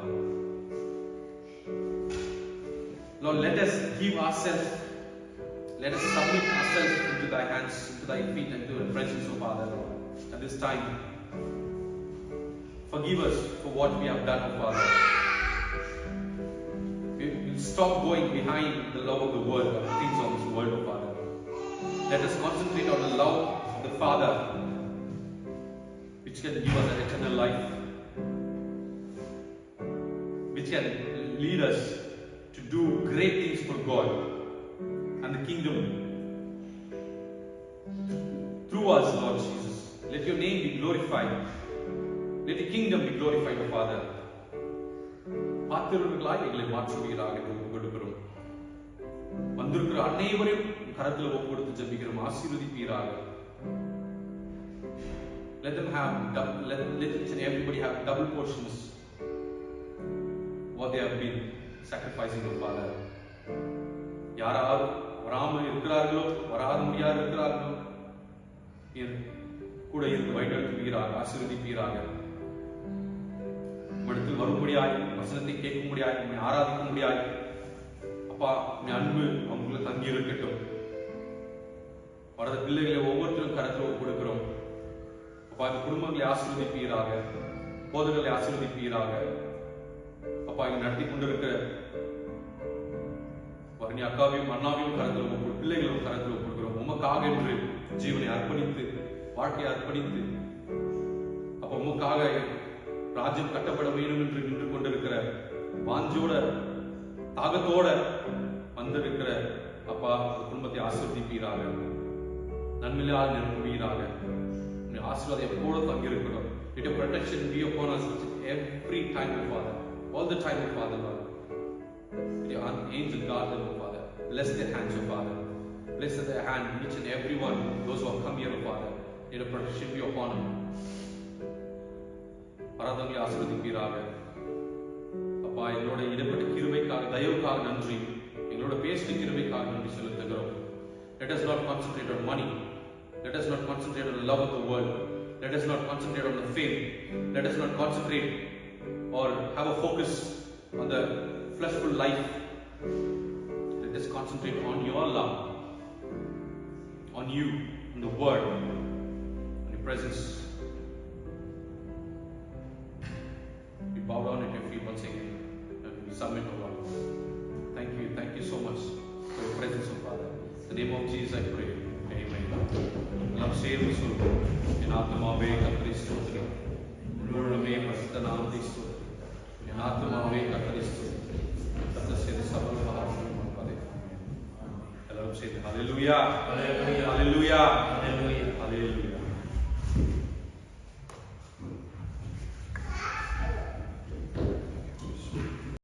Lord, let us give ourselves, let us submit ourselves into thy hands, into thy feet, and to the presence, O Father, at this time. Forgive us for what we have done, O Father. We'll stop going behind the love of the world, of the things of this world, O Father. Let us concentrate on the love of the Father, which can give us an eternal life, which can lead us to do great things for God and the kingdom through us, Lord Jesus. Let your name be glorified. Let the kingdom be glorified, O Father. பாத்திரர்களாய் எங்களை மாற்றுவீராக கொடுக்கிறோம். வந்திருக்கிற அனைவரையும் கரத்தில் ஒப்புக்கொடுத்து ஜெபிக்கிறோம். ஆசீர்வதிப்பீராக. Let them have let each and everybody have double portions what they have been sacrificing, O Father. யாராவது வராமல் இருக்கிறார்களோ, வராத முடியாது இருக்கிறார்களோ, கூட இருந்து வழிநடத்துவீராக, ஆசீர்வதிப்பீராக. உம்மிடத்தில் வரும்படியாய், வசனத்தை கேட்கும்படியாய், உம்மை ஆராதிக்கும்படியாய், அப்பா, உம்மை அன்பு அவங்களுக்கு தங்கி இருக்கட்டும். வரத பிள்ளைகளை ஒவ்வொருத்தரும் கரத்தில் கொடுக்கிறோம். அப்பா, இந்த குடும்பங்களை ஆசீர்வதிப்பீராக, போதர்களை ஆசீர்வதிப்பீராக. அப்பா, இங்க நடத்தி கொண்டிருக்கிற வரணி அக்காவையும் அண்ணாவையும் கரத்தில் பிள்ளைகளும் கரத்தில் கொடுக்கிறோம். உமக்காக என்று ஜீவனை அர்ப்பணித்து, வாழ்க்கையை அர்ப்பணித்து, அப்ப உமக்காக ராஜ்யம் கட்டப்பட வேண்டும் என்று நின்று கொண்டிருக்கிற வாஞ்சோட தாகத்தோட வந்திருக்கிற அப்பா, குடும்பத்தை ஆசீர்வதிப்பீராக, நன்மையால் நிரப்புவீராக. ஆசீர்வாதம் எப்போதும் தங்கியிருக்கிறோம். Let your protection be upon us every time, O Father, all the time, O Father, Lord. With your angel guard them, O Father. Bless their hands, O Father. Bless their hand, each and every one, those who have come here, O Father. Let your protection be upon them. வராதவங்களை ஆசீர்வதிப்பீராக. அப்பா, எங்களோட இடப்பட்ட கிருபைக்காக, தயவுக்காக நன்றி. எங்களோட பேசின கிருபைக்காக நன்றி செலுத்துகிறோம். Let us not concentrate on money. Let us not concentrate on the love of the world. Let us not concentrate on the fame. Let us not concentrate or have a focus on the fleshful life. Let us concentrate on your love, on you, on the word, on your presence. We bow down at your feet once again and we submit, O Lord. Thank you so much for your presence, O Father. In the name of Jesus I pray. Amen. எல்லாம் சேர்ந்து சொல்வோம். என் ஆத்மாவே கர்த்தரை ஸ்தோத்திரி, முழுமே பரிசுத்த நாமத்தை ஸ்தோத்திரி. என் ஆத்மாவே கர்த்தரை ஸ்தோத்திரி, கர்த்தர் செய்த சகல உபகாரங்களையும் மறவாதே. எல்லாரும் சேர்ந்து ஹல்லேலூயா, ஹல்லேலூயா, ஹல்லேலூயா.